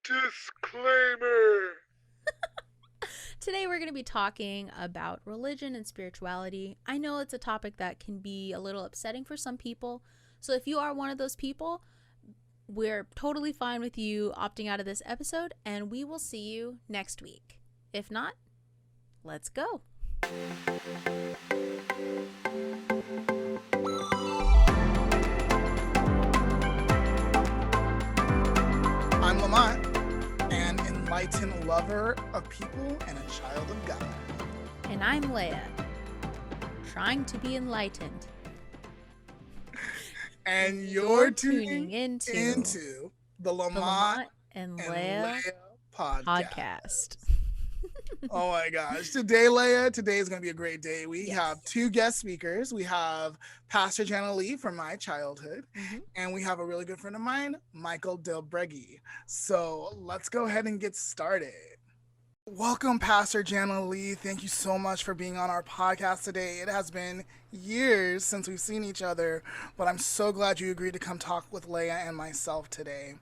Disclaimer. Today we're going to be talking about religion and spirituality. I know it's a topic that can be a little upsetting for some people. So if you are one of those people, we're totally fine with you opting out of this episode, and we will see you next week. If not, let's go. I'm Lamont, an enlightened lover of people and a child of God. And I'm Leah, trying to be enlightened. And you're tuning into the Lamont N Leah podcast. podcast. Oh my gosh. Today is going to be a great day. We have two guest speakers. We have Pastor Jana Lee from my childhood, and we have a really good friend of mine, Michael Delbruegge. So let's go ahead and get started. Welcome, Pastor Jana Lee. Thank you so much for being on our podcast today. It has been years since we've seen each other, but I'm so glad you agreed to come talk with Leah and myself today.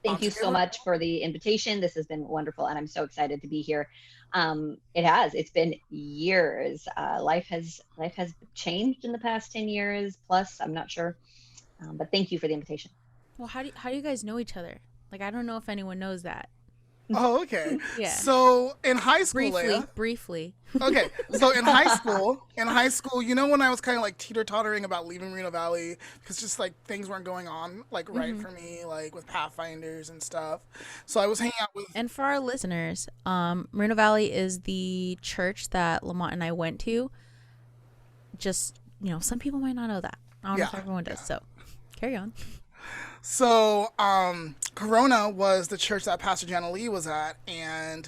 Thank you so much for the invitation. This has been wonderful, and I'm so excited to be here. It's been years. Life has changed in the past 10 years plus. I'm not sure, but thank you for the invitation. Well, how do you guys know each other? Like, I don't know if anyone knows that. Oh, okay. Yeah. So in high school, briefly. Okay. So in high school, you know, when I was kind of like teeter-tottering about leaving Reno Valley because just like things weren't going on like right for me, like with Pathfinders and stuff. So I was hanging out with. And for our listeners, Reno Valley is the church that Lamont and I went to. Just, you know, some people might not know that. I don't know if everyone does. So carry on. So, Corona was the church that Pastor Jana Lee was at, and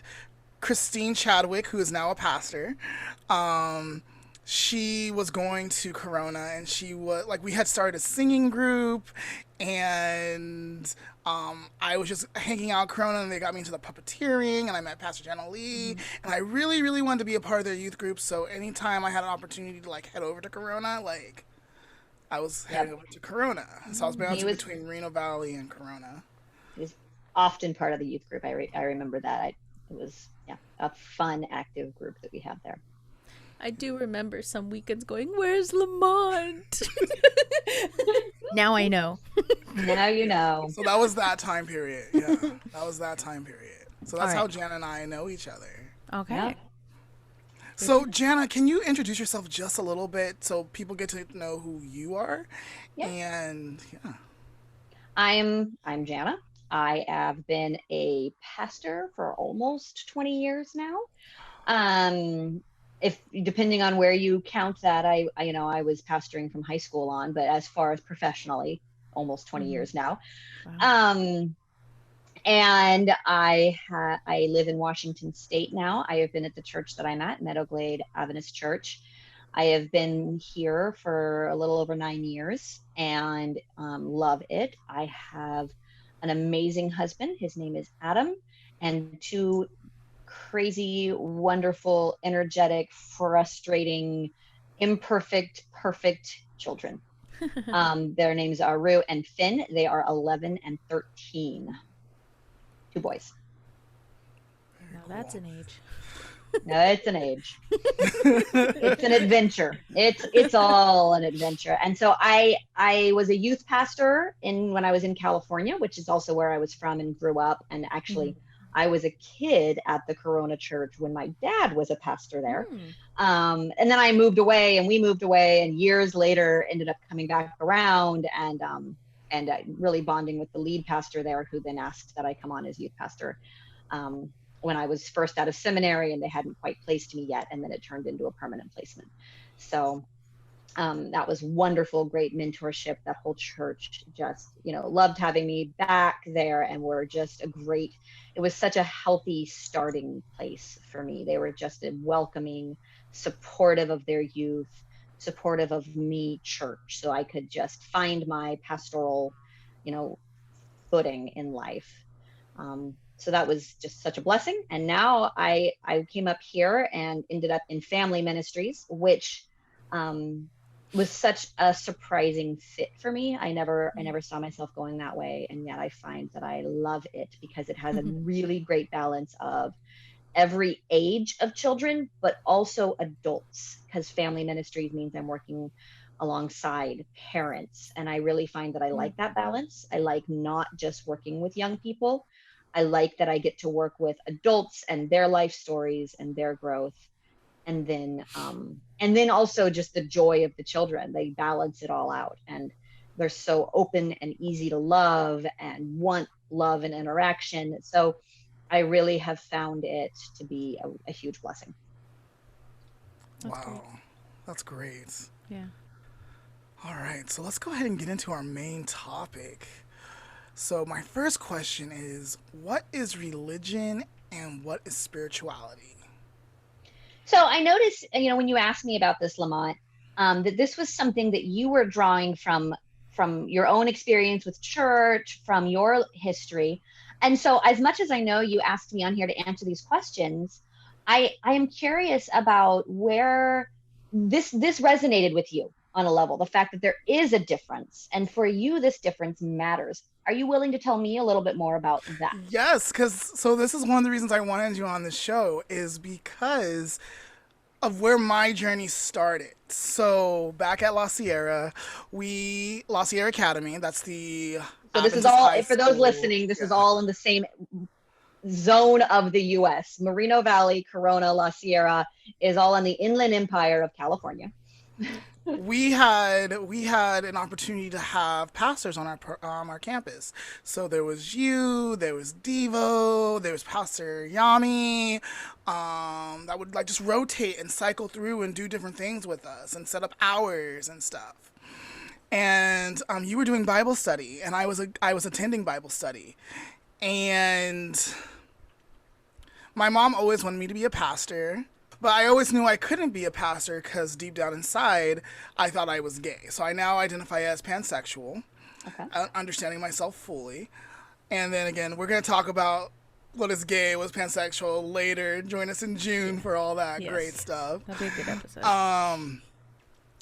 Christine Chadwick, who is now a pastor, she was going to Corona, and she was like, we had started a singing group, and I was just hanging out at Corona, and they got me into the puppeteering, and I met Pastor Jana Lee, and I really, really wanted to be a part of their youth group. So anytime I had an opportunity to like head over to Corona, like, I was heading over to Corona. So I was bouncing between Reno Valley and Corona. He was often part of the youth group. I remember that. It was a fun, active group that we had there. I do remember some weekends going, "Where's Lamont?" Now I know. Now you know. So that was that time period. Yeah, that was that time period. So that's right. how Jana and I know each other. Okay. Yeah. So, Jana, can you introduce yourself just a little bit so people get to know who you are? Yeah. And I'm Jana. I have been a pastor for almost 20 years now. If depending on where you count that, I was pastoring from high school on, but as far as professionally, almost 20 years now. Wow. And I live in Washington State now. I have been at the church that I'm at, Meadow Glade Adventist Church. I have been here for a little over 9 years and love it. I have an amazing husband. His name is Adam, and two crazy, wonderful, energetic, frustrating, imperfect, perfect children. Their names are Rue and Finn. They are 11 and 13. Two boys. Now that's an age. No, it's an age. It's an adventure. It's all an adventure. And so I was a youth pastor when I was in California, which is also where I was from and grew up. And actually, I was a kid at the Corona Church when my dad was a pastor there. And then I moved away, and we moved away, and years later ended up coming back around and really bonding with the lead pastor there, who then asked that I come on as youth pastor when I was first out of seminary, and they hadn't quite placed me yet, and then it turned into a permanent placement. So that was wonderful, great mentorship. That whole church just, loved having me back there, and were just it was such a healthy starting place for me. They were just a welcoming, supportive of their youth, supportive of me church, so I could just find my pastoral, footing in life. So that was just such a blessing. And now I came up here and ended up in family ministries, which was such a surprising fit for me. I never saw myself going that way, and yet I find that I love it because it has a really great balance of every age of children, but also adults, because family ministries means I'm working alongside parents. And I really find that I like that balance. I like not just working with young people. I like that I get to work with adults and their life stories and their growth. And then also just the joy of the children. They balance it all out. And they're so open and easy to love and want love and interaction. So I really have found it to be a huge blessing. Wow. That's great. Yeah. All right. So let's go ahead and get into our main topic. So my first question is, what is religion and what is spirituality? So I noticed, when you asked me about this, Lamont, that this was something that you were drawing from your own experience with church, from your history. And so as much as I know you asked me on here to answer these questions, I am curious about where this resonated with you on a level, the fact that there is a difference. And for you, this difference matters. Are you willing to tell me a little bit more about that? Yes, so this is one of the reasons I wanted you on the show, is because of where my journey started. So back at La Sierra Academy, that's the So this is Adventist all, high for those school. listening, this is all in the same zone of the U.S. Moreno Valley, Corona, La Sierra is all in the Inland Empire of California. We had an opportunity to have pastors on our campus. So there was you, there was Devo, there was Pastor Yami, that would like just rotate and cycle through and do different things with us and set up hours and stuff. And you were doing Bible study, and I was attending Bible study, and my mom always wanted me to be a pastor. But I always knew I couldn't be a pastor because deep down inside, I thought I was gay. So I now identify as pansexual, understanding myself fully. And then again, we're going to talk about what is gay, what's pansexual later. Join us in June for all that great stuff. That'll be a good episode.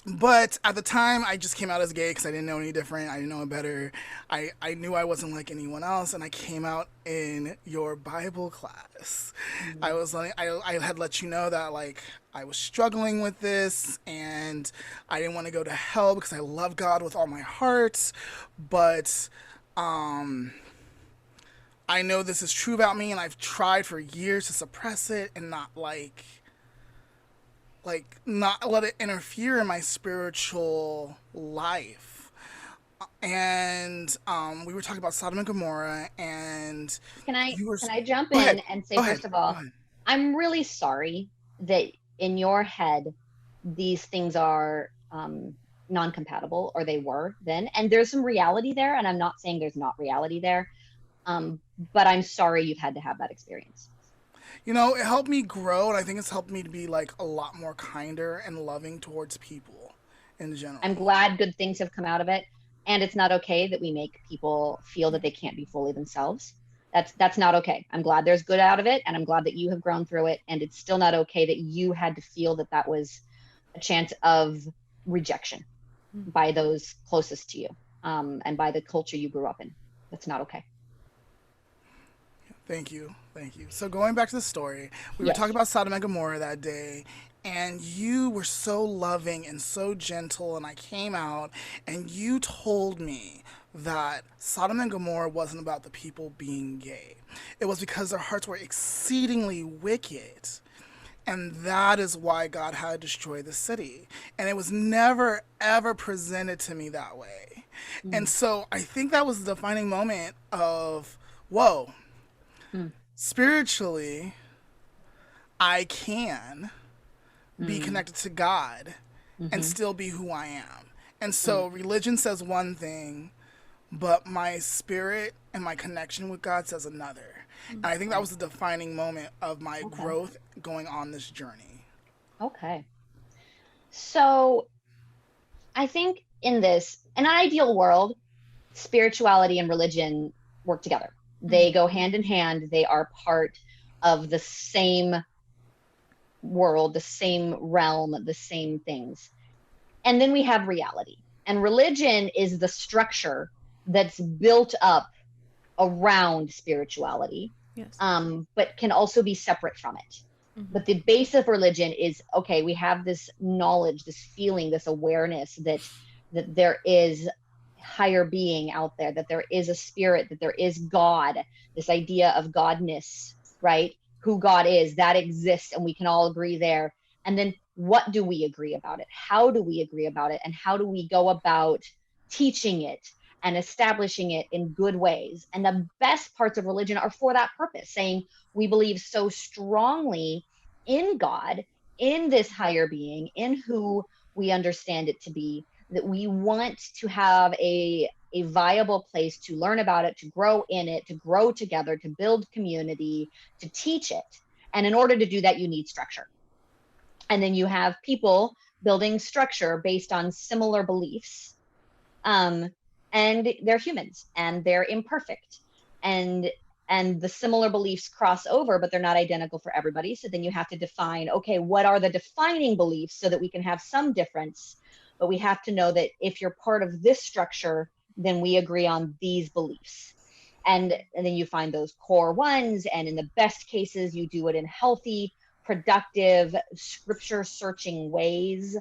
But at the time, I just came out as gay because I didn't know any different. I didn't know better. I knew I wasn't like anyone else, and I came out in your Bible class. I had let you know that like I was struggling with this, and I didn't want to go to hell because I love God with all my heart. But I know this is true about me, and I've tried for years to suppress it and not not let it interfere in my spiritual life. And we were talking about Sodom and Gomorrah, and can I jump in and say, first of all, I'm really sorry that in your head these things are non-compatible, or they were then, and there's some reality there, and I'm not saying there's not reality there, but I'm sorry you've had to have that experience. It helped me grow, and I think it's helped me to be like a lot more kinder and loving towards people in general. I'm glad good things have come out of it, and it's not okay that we make people feel that they can't be fully themselves. That's not okay. I'm glad there's good out of it, and I'm glad that you have grown through it, and it's still not okay that you had to feel that was a chance of rejection by those closest to you, and by the culture you grew up in. That's not okay. Thank you. So going back to the story, we were talking about Sodom and Gomorrah that day, and you were so loving and so gentle, and I came out, and you told me that Sodom and Gomorrah wasn't about the people being gay. It was because their hearts were exceedingly wicked, and that is why God had to destroy the city. And it was never, ever presented to me that way. And so I think that was the defining moment of, whoa, spiritually, I can be connected to God and still be who I am. And so religion says one thing, but my spirit and my connection with God says another. And I think that was the defining moment of my growth going on this journey. Okay. So I think in an ideal world, spirituality and religion work together. They go hand in hand. They are part of the same world, the same realm, the same things. And then we have reality. And religion is the structure that's built up around spirituality, Yes. but can also be separate from it. But the base of religion is, okay, we have this knowledge, this feeling, this awareness that there is higher being out there, that there is a spirit, that there is God, this idea of godness, right? Who God is, that exists, and we can all agree there. And then what do we agree about it? How do we agree about it? And how do we go about teaching it and establishing it in good ways? And the best parts of religion are for that purpose, saying we believe so strongly in God, in this higher being, in who we understand it to be, that we want to have a viable place to learn about it, to grow in it, to grow together, to build community, to teach it. And in order to do that, you need structure. And then you have people building structure based on similar beliefs. And they're humans and they're imperfect. And the similar beliefs cross over, but they're not identical for everybody. So then you have to define, okay, what are the defining beliefs so that we can have some difference? But we have to know that if you're part of this structure, then we agree on these beliefs. And then you find those core ones. And in the best cases, you do it in healthy, productive, scripture searching ways,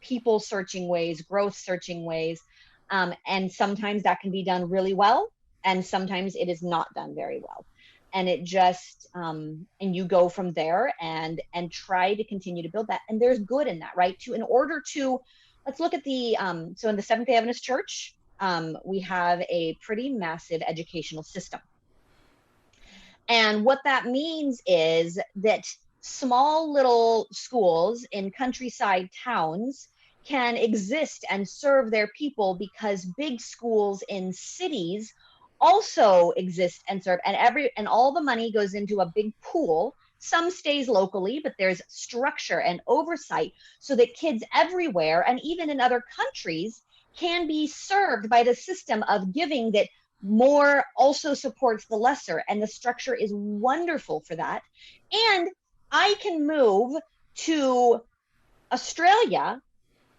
people searching ways, growth searching ways. And sometimes that can be done really well. And sometimes it is not done very well. And it just, and you go from there and try to continue to build that. And there's good in that, right? In order to, let's look at the, so in the Seventh-day Adventist Church, we have a pretty massive educational system. And what that means is that small little schools in countryside towns can exist and serve their people because big schools in cities also exist and serve, and all the money goes into a big pool. Some stays locally, but there's structure and oversight so that kids everywhere and even in other countries can be served by the system of giving that more also supports the lesser, and the structure is wonderful for that. And I can move to Australia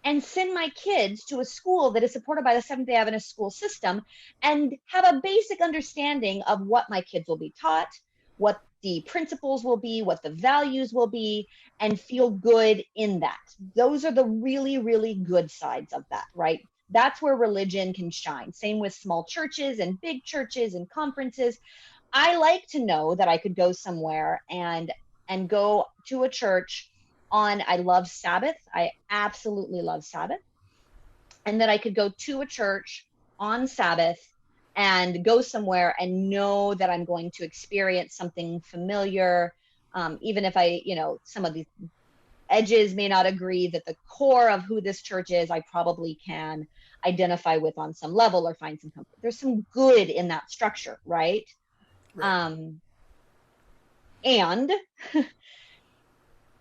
and send my kids to a school that is supported by the Seventh-day Adventist school system and have a basic understanding of what my kids will be taught, what the principles will be, what the values will be, and feel good in that. Those are the really, really good sides of that, right? That's where religion can shine. Same with small churches and big churches and conferences. I like to know that I could go somewhere and go to a church on, I love Sabbath. I absolutely love Sabbath. And that I could go to a church on Sabbath and go somewhere and know that I'm going to experience something familiar. Even if I, some of these edges may not agree, that the core of who this church is, I probably can identify with on some level or find some comfort. There's some good in that structure, right?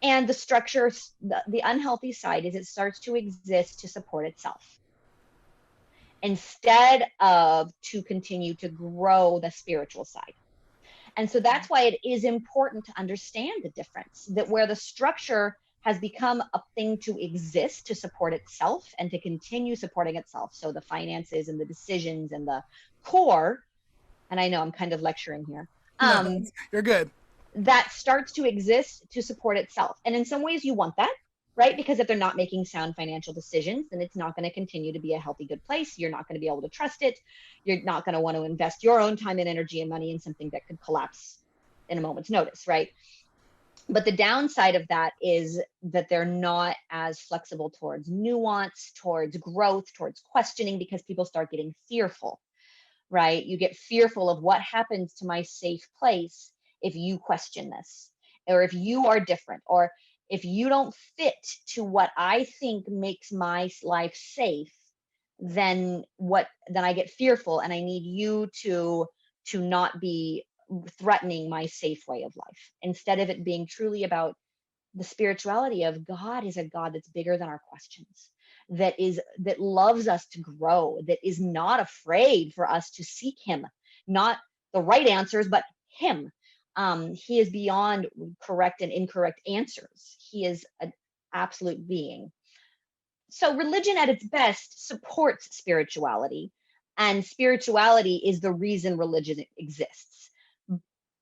And the structure, the unhealthy side is it starts to exist to support itself instead of to continue to grow the spiritual side. And so that's why it is important to understand the difference, that where the structure has become a thing to exist to support itself and to continue supporting itself. So the finances and the decisions and the core, and I know I'm kind of lecturing here. No, you're good. That starts to exist to support itself. And in some ways you want that, right? Because if they're not making sound financial decisions, then it's not going to continue to be a healthy, good place. You're not going to be able to trust it. You're not going to want to invest your own time and energy and money in something that could collapse in a moment's notice, right? But the downside of that is that they're not as flexible towards nuance, towards growth, towards questioning, because people start getting fearful, right? You get fearful of what happens to my safe place if you question this, or if you are different, or if you don't fit to what I think makes my life safe, then I get fearful, and I need you to not be threatening my safe way of life, instead of it being truly about the spirituality of God is a God that's bigger than our questions, that loves us to grow, that is not afraid for us to seek him, not the right answers, but him. He is beyond correct and incorrect answers. He is an absolute being. So religion at its best supports spirituality, and spirituality is the reason religion exists.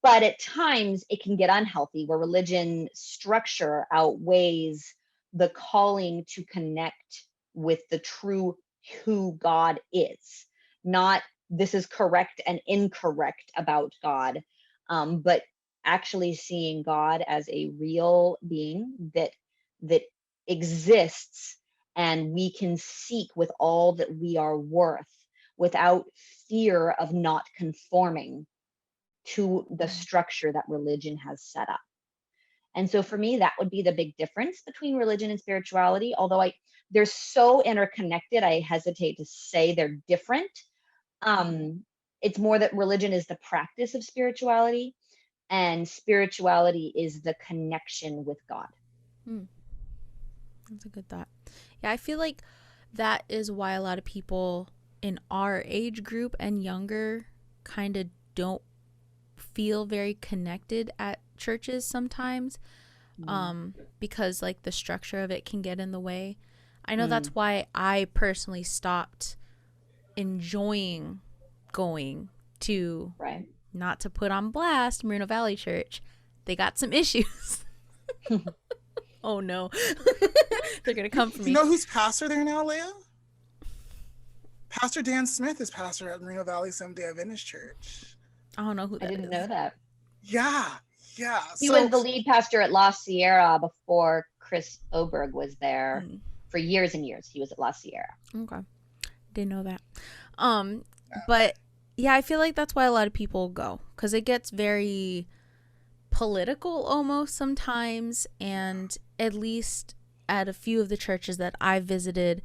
But at times it can get unhealthy, where religion structure outweighs the calling to connect with the true who God is. Not this is correct and incorrect about God, but actually seeing God as a real being that exists, and we can seek with all that we are worth without fear of not conforming to the structure that religion has set up. And so for me, that would be the big difference between religion and spirituality. Although they're so interconnected, I hesitate to say they're different. It's more that religion is the practice of spirituality, and spirituality is the connection with God. That's a good thought. Yeah, I feel like that is why a lot of people in our age group and younger kind of don't feel very connected at churches sometimes, because like the structure of it can get in the way. I know that's why I personally stopped enjoying going to, not to put on blast, Moreno Valley Church. They got some issues. Oh no. They're gonna come for me. You know who's pastor there now, Leah? Pastor Dan Smith is pastor at Moreno Valley Seventh-day Adventist Church. I don't know who that is. I didn't know that. Yeah. He was the lead pastor at La Sierra before Chris Oberg was there for years and years. He was at La Sierra. Okay. Didn't know that. But yeah, I feel like that's why a lot of people go, because it gets very political almost sometimes. And at least at a few of the churches that I visited,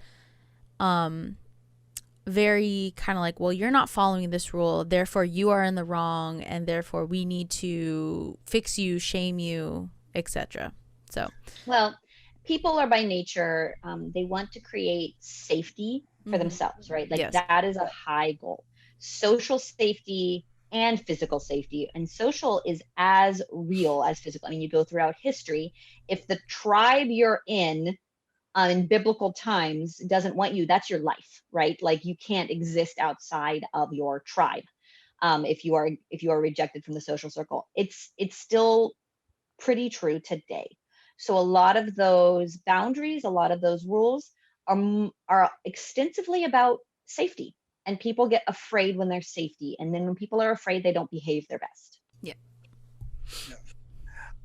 very kind of like, well, you're not following this rule, therefore you are in the wrong, and therefore we need to fix you, shame you, etc. So, well, people are by nature, they want to create safety for themselves, right? Like that is a high goal. Social safety and physical safety, and social is as real as physical. I mean, you go throughout history, if the tribe you're in biblical times doesn't want you, that's your life, right? Like you can't exist outside of your tribe. If you are rejected from the social circle, it's still pretty true today. So a lot of those boundaries, a lot of those rules are extensively about safety, and people get afraid when there's safety, and then when people are afraid, they don't behave their best. Yeah.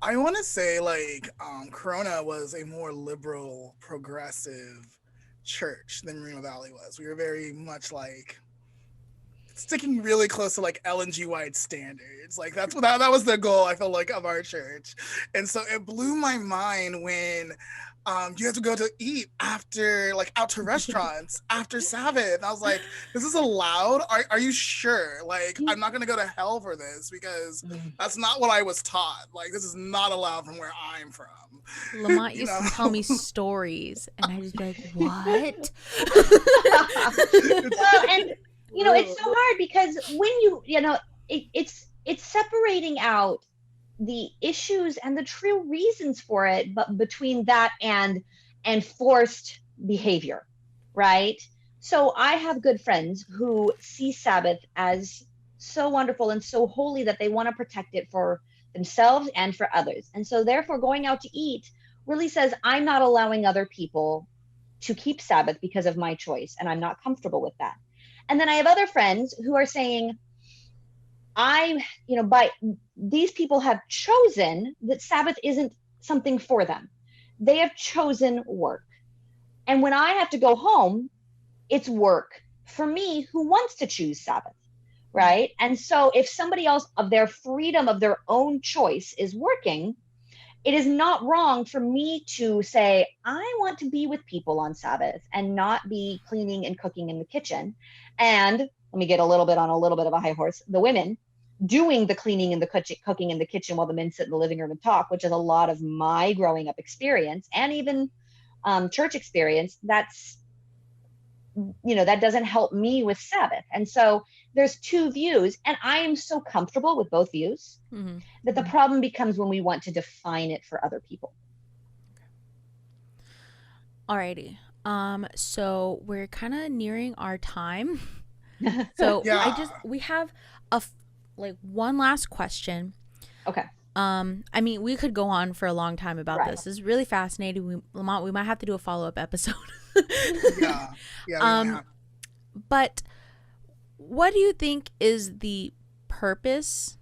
I want to say, like, Corona was a more liberal, progressive church than Moreno Valley was. We were very much like sticking really close to like Ellen G. White standards. Like that was the goal, I felt like, of our church. And so it blew my mind when you have to go to eat after, like, out to restaurants after Sabbath. I was like, this is allowed? Are you sure? Like, I'm not going to go to hell for this, because that's not what I was taught. Like, this is not allowed from where I'm from. Lamont used to tell me stories, and I just be like, what? Well, and, you know, it's so hard, because when it's separating out the issues and the true reasons for it, but between that and forced behavior, right? So I have good friends who see Sabbath as so wonderful and so holy that they want to protect it for themselves and for others. And so therefore going out to eat really says, I'm not allowing other people to keep Sabbath because of my choice, and I'm not comfortable with that. And then I have other friends who are saying, by these people have chosen that Sabbath isn't something for them. They have chosen work. And when I have to go home, it's work for me who wants to choose Sabbath, right? And so if somebody else of their freedom, of their own choice is working, it is not wrong for me to say, I want to be with people on Sabbath and not be cleaning and cooking in the kitchen. And let me get a little bit of a high horse. The women doing the cleaning and the cooking in the kitchen while the men sit in the living room and talk, which is a lot of my growing up experience and even church experience. That's, that doesn't help me with Sabbath. And so there's two views, and I am so comfortable with both views that the problem becomes when we want to define it for other people. Alrighty. So we're kind of nearing our time. So Yeah. we have like one last question. Okay. I mean, we could go on for a long time about Right. this. It's really fascinating. Lamont, we might have to do a follow-up episode. Yeah. Yeah, we might um, have. but what do you think is the purpose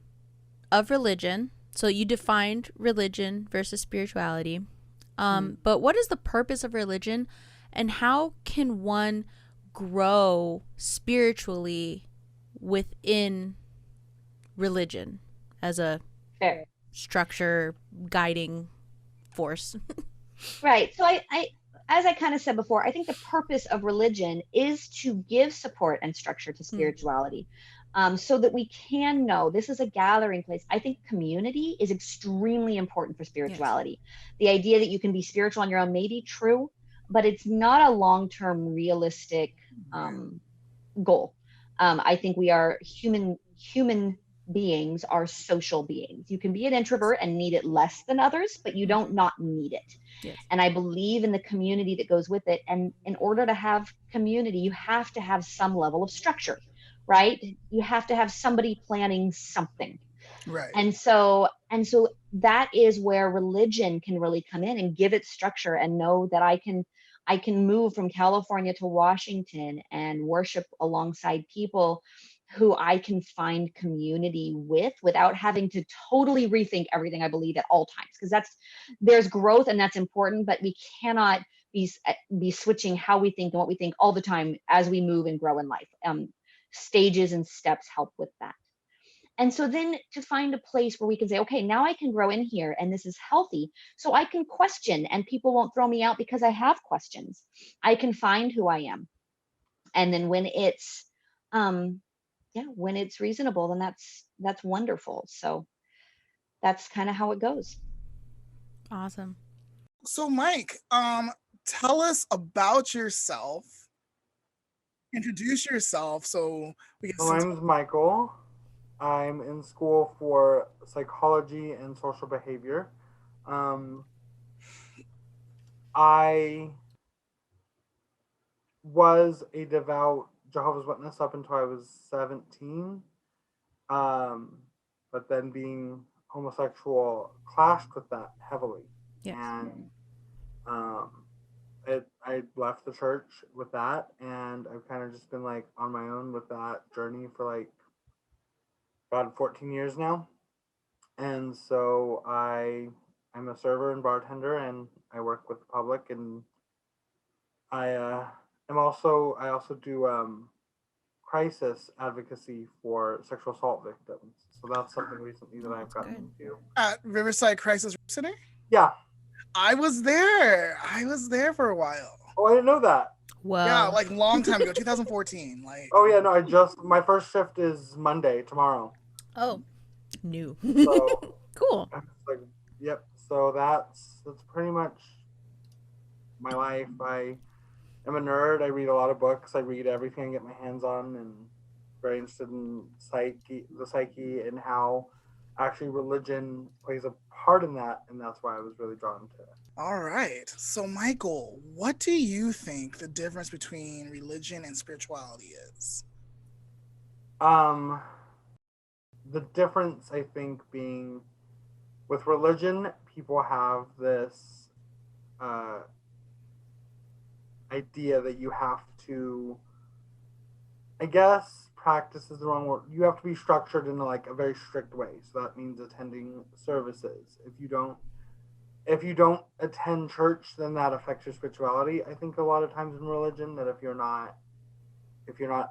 of religion? So you defined religion versus spirituality. But what is the purpose of religion, and how can one grow spiritually within religion as a Fair. structure guiding force? Right. So I as I kind of said before, I think the purpose of religion is to give support and structure to spirituality, so that we can know this is a gathering place. I think community is extremely important for Yes. spirituality. The idea that you can be spiritual on your own may be true, but it's not a long-term realistic goal. I think we are human beings are social beings. You can be an introvert and need it less than others, but you don't not need it. Yes. And I believe in the community that goes with it. And in order to have community, you have to have some level of structure, right? You have to have somebody planning something. Right. And so that is where religion can really come in and give it structure and know that I can move from California to Washington and worship alongside people who I can find community with without having to totally rethink everything I believe at all times, because there's growth and that's important, but we cannot be switching how we think and what we think all the time as we move and grow in life. Stages and steps help with that. And so then to find a place where we can say, okay, now I can grow in here and this is healthy. So I can question and people won't throw me out because I have questions. I can find who I am. And then um when it's reasonable, then that's wonderful. So that's kind of how it goes. Awesome. So Mike, tell us about yourself. Introduce yourself so we can My name is Michael. I'm in school for psychology and social behavior. Um, I was a devout Jehovah's Witness up until I was 17. Um, but then being homosexual clashed with that heavily. Yes. And um, I left the church with that, and I've kind of just been like on my own with that journey for like about 14 years now. And so I'm a server and bartender, and I work with the public, and I also do crisis advocacy for sexual assault victims. So that's something recently that I've gotten into. at Riverside Crisis Center. Yeah. I was there. I was there for a while. Oh, I didn't know that. Whoa. Yeah, like long time ago, 2014. Like. Oh yeah, no, my first shift is Monday, tomorrow. Oh, new. So cool. I'm just like, yep. So that's pretty much my life. I am a nerd. I read a lot of books. I read everything I get my hands on, and very interested in the psyche, and how actually religion plays a part in that, and that's why I was really drawn to it. All right. So Michael, what do you think the difference between religion and spirituality is? The difference, I think, being with religion, people have this idea that you have to, I guess, practice is the wrong word. You have to be structured in like a very strict way. So that means attending services. If you don't attend church, then that affects your spirituality. I think a lot of times in religion that if you're not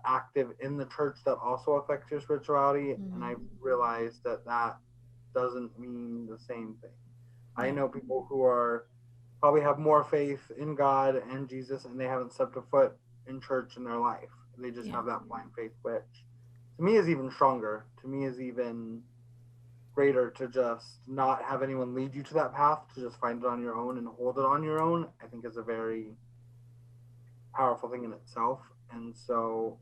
active in the church, that also affects your spirituality. And I realized that doesn't mean the same thing. I know people who probably have more faith in God and Jesus, and they haven't stepped a foot in church in their life. They just have that blind faith, which to me is even stronger. To me is even greater, to just not have anyone lead you to that path, to just find it on your own and hold it on your own. I think is a very powerful thing in itself. And so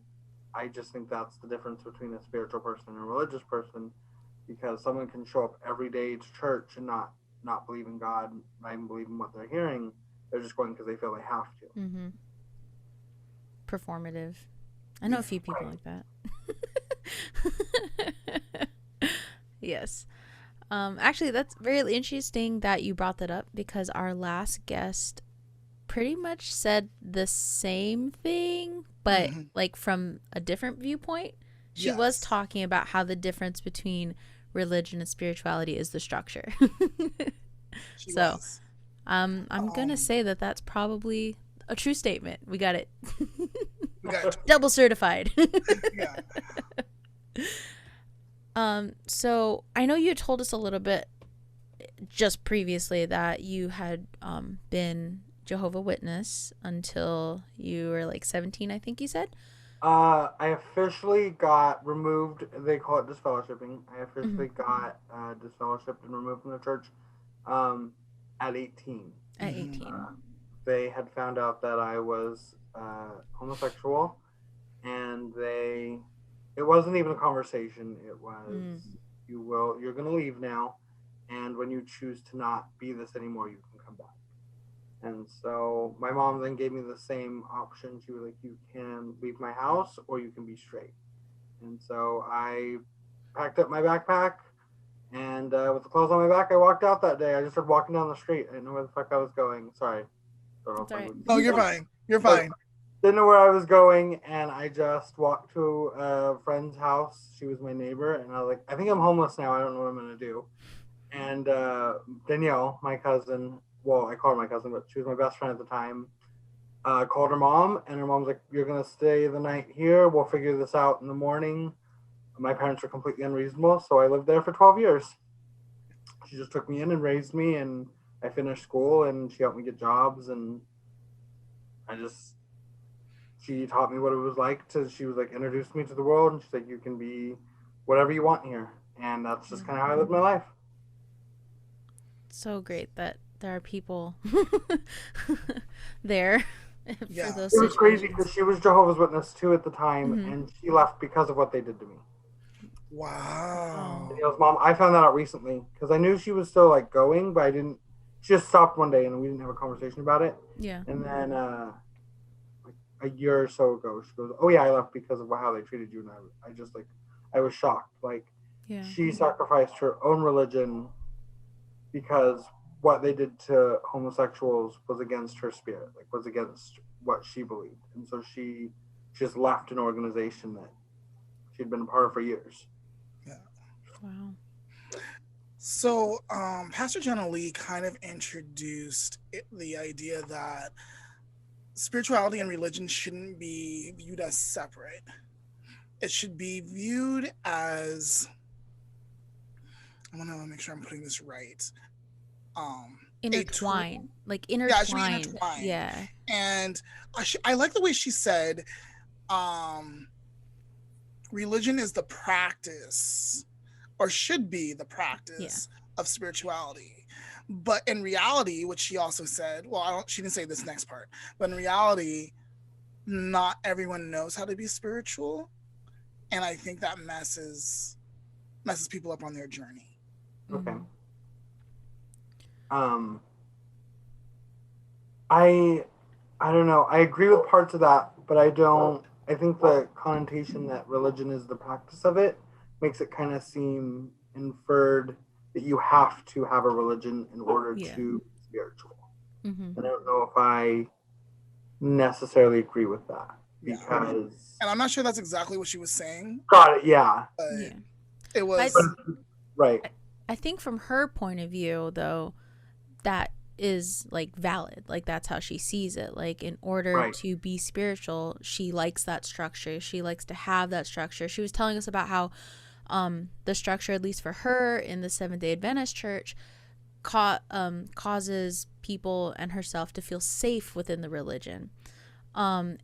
I just think that's the difference between a spiritual person and a religious person, because someone can show up every day to church and not believe in God, not even believe in what they're hearing, They're just going because they feel they have to. Mm-hmm. Performative. I know a few people like that. Yes. Actually, that's very interesting that you brought that up, because our last guest pretty much said the same thing, but like from a different viewpoint. She was talking about how the difference between religion and spirituality is the structure. I'm gonna say that that's probably a true statement. We got it. Double certified. So I know you told us a little bit just previously that you had been Jehovah's Witness until you were like 17, I think you said. I officially got removed. They call it disfellowshipping. I officially got disfellowshipped and removed from the church at 18. At 18. They had found out that I was homosexual, and it wasn't even a conversation. It was, you're going to leave now, and when you choose to not be this anymore, you can come back. And so my mom then gave me the same option. She was like, you can leave my house or you can be straight. And so I packed up my backpack, and with the clothes on my back, I walked out that day. I just started walking down the street. I didn't know where the fuck I was going. Sorry. No, you're fine. You're fine. Didn't know where I was going, and I just walked to a friend's house. She was my neighbor, and I was like, I think I'm homeless now. I don't know what I'm going to do. And Danielle, my cousin, well, I call her my cousin, but she was my best friend at the time, called her mom, and her mom was like, you're going to stay the night here. We'll figure this out in the morning. My parents were completely unreasonable, so I lived there for 12 years. She just took me in and raised me, and I finished school, and she helped me get jobs, and she taught me what it was like she was like, introduced me to the world, and she's like, you can be whatever you want here. And that's just kind of how I lived my life. So great that there are people there. Yeah. For those it was crazy because she was Jehovah's Witness too at the time, and she left because of what they did to me. Wow. Danielle's mom, I found that out recently because I knew she was still like going, but I didn't. She just stopped one day and we didn't have a conversation about it. Yeah. And then like a year or so ago, she goes, "Oh yeah, I left because of how they treated you." And I was shocked. Like, she sacrificed her own religion because what they did to homosexuals was against her spirit, like was against what she believed. And so she just left an organization that she'd been a part of for years. Yeah. Wow. So Pastor Jana Lee kind of introduced the idea that spirituality and religion shouldn't be viewed as separate. It should be viewed as, I want to make sure I'm putting this right. Intertwine. Yeah. And I like the way she said, religion is the practice, or should be the practice of spirituality. But in reality, which she also said, she didn't say this next part, but in reality, not everyone knows how to be spiritual. And I think that messes people up on their journey. Okay. I don't know. I agree with parts of that, but I think the connotation that religion is the practice of it makes it kind of seem inferred that you have to have a religion in order to be spiritual. And I don't know if I necessarily agree with that because... And I'm not sure that's exactly what she was saying. Got it, yeah. But it was... Right. I think from her point of view, though, that is like valid. Like that's how she sees it. Like in order to be spiritual, she likes that structure. She likes to have that structure. She was telling us about how the structure, at least for her in the Seventh-day Adventist Church, causes people and herself to feel safe within the religion. But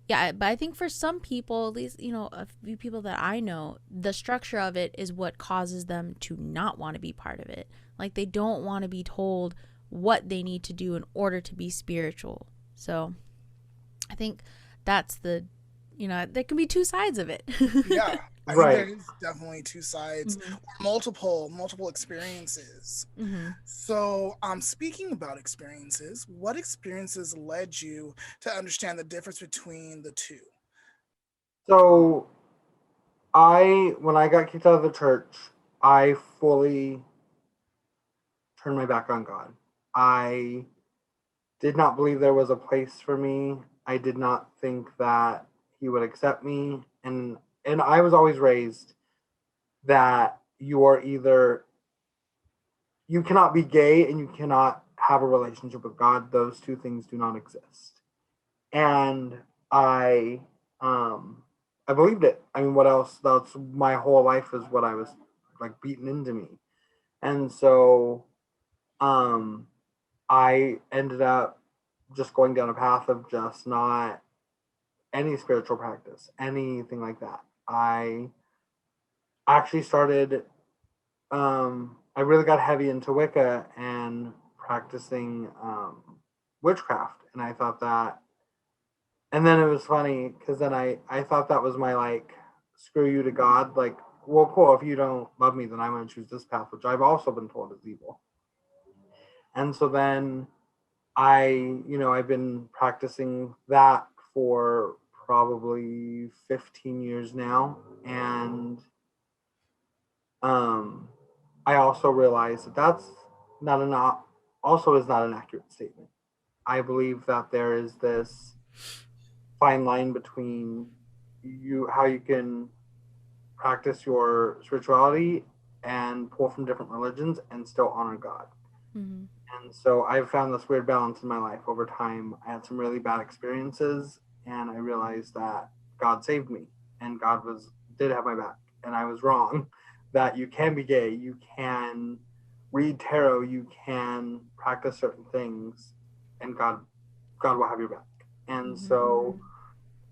I think for some people, at least, a few people that I know, the structure of it is what causes them to not want to be part of it. Like they don't want to be told what they need to do in order to be spiritual. So I think that's there can be two sides of it. I think there Right. is definitely two sides, Mm-hmm. or multiple experiences. Mm-hmm. So, speaking about experiences, what experiences led you to understand the difference between the two? So when I got kicked out of the church, I fully turned my back on God. I did not believe there was a place for me. I did not think that he would accept me. And I was always raised that you are either you cannot be gay and you cannot have a relationship with God. Those two things do not exist. And I I believed it. I mean, what else? That's my whole life is what I was like beaten into me. And so um I ended up just going down a path of just not any spiritual practice, anything like that. I actually started I really got heavy into Wicca and practicing witchcraft, and I thought that, and then it was funny because then I thought that was my like screw you to God, like, well, cool, if you don't love me, then I'm going to choose this path, which I've also been told is evil. And so then I've been practicing that for probably 15 years now, and um I also realize that that's not an also is not an accurate statement. I believe that there is this fine line between how you can practice your spirituality and pull from different religions and still honor God. Mm-hmm. And so I've found this weird balance in my life over time. I had some really bad experiences, and I realized that God saved me, and God did have my back, and I was wrong. That you can be gay, you can read tarot, you can practice certain things, and God will have your back. And Mm-hmm. so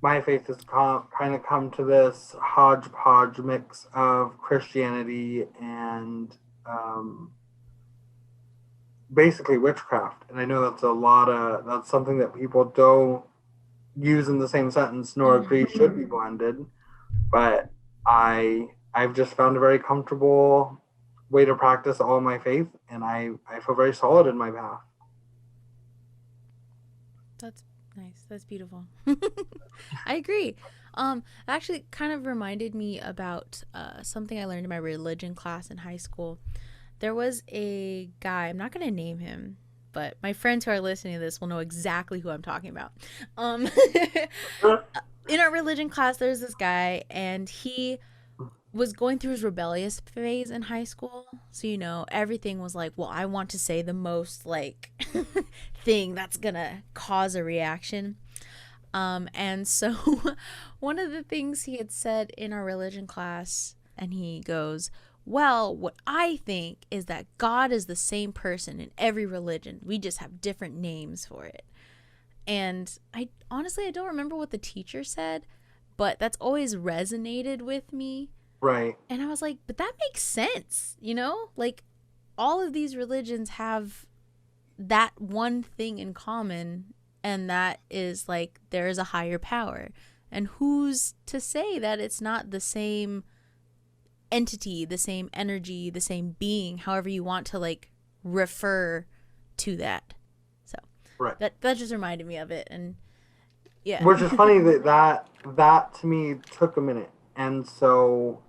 my faith has kind of come to this hodgepodge mix of Christianity and basically witchcraft. And I know that's something that people don't use in the same sentence nor agree should be blended, but I've just found a very comfortable way to practice all my faith, and I feel very solid in my path. That's nice. That's beautiful. I agree. Actually kind of reminded me about something I learned in my religion class in high school. There was a guy, I'm not going to name him, but my friends who are listening to this will know exactly who I'm talking about. Um, in our religion class, there's this guy, and he was going through his rebellious phase in high school. So, everything was like, well, I want to say the most, like, thing that's going to cause a reaction. And so one of the things he had said in our religion class, and he goes, well, what I think is that God is the same person in every religion. We just have different names for it. And I don't remember what the teacher said, but that's always resonated with me. Right. And I was like, but that makes sense, Like, all of these religions have that one thing in common, and that is, like, there is a higher power. And who's to say that it's not the same entity, the same energy, the same being, however you want to, like, refer to that. So Right. that just reminded me of it. And yeah. Which is funny that to me took a minute. And so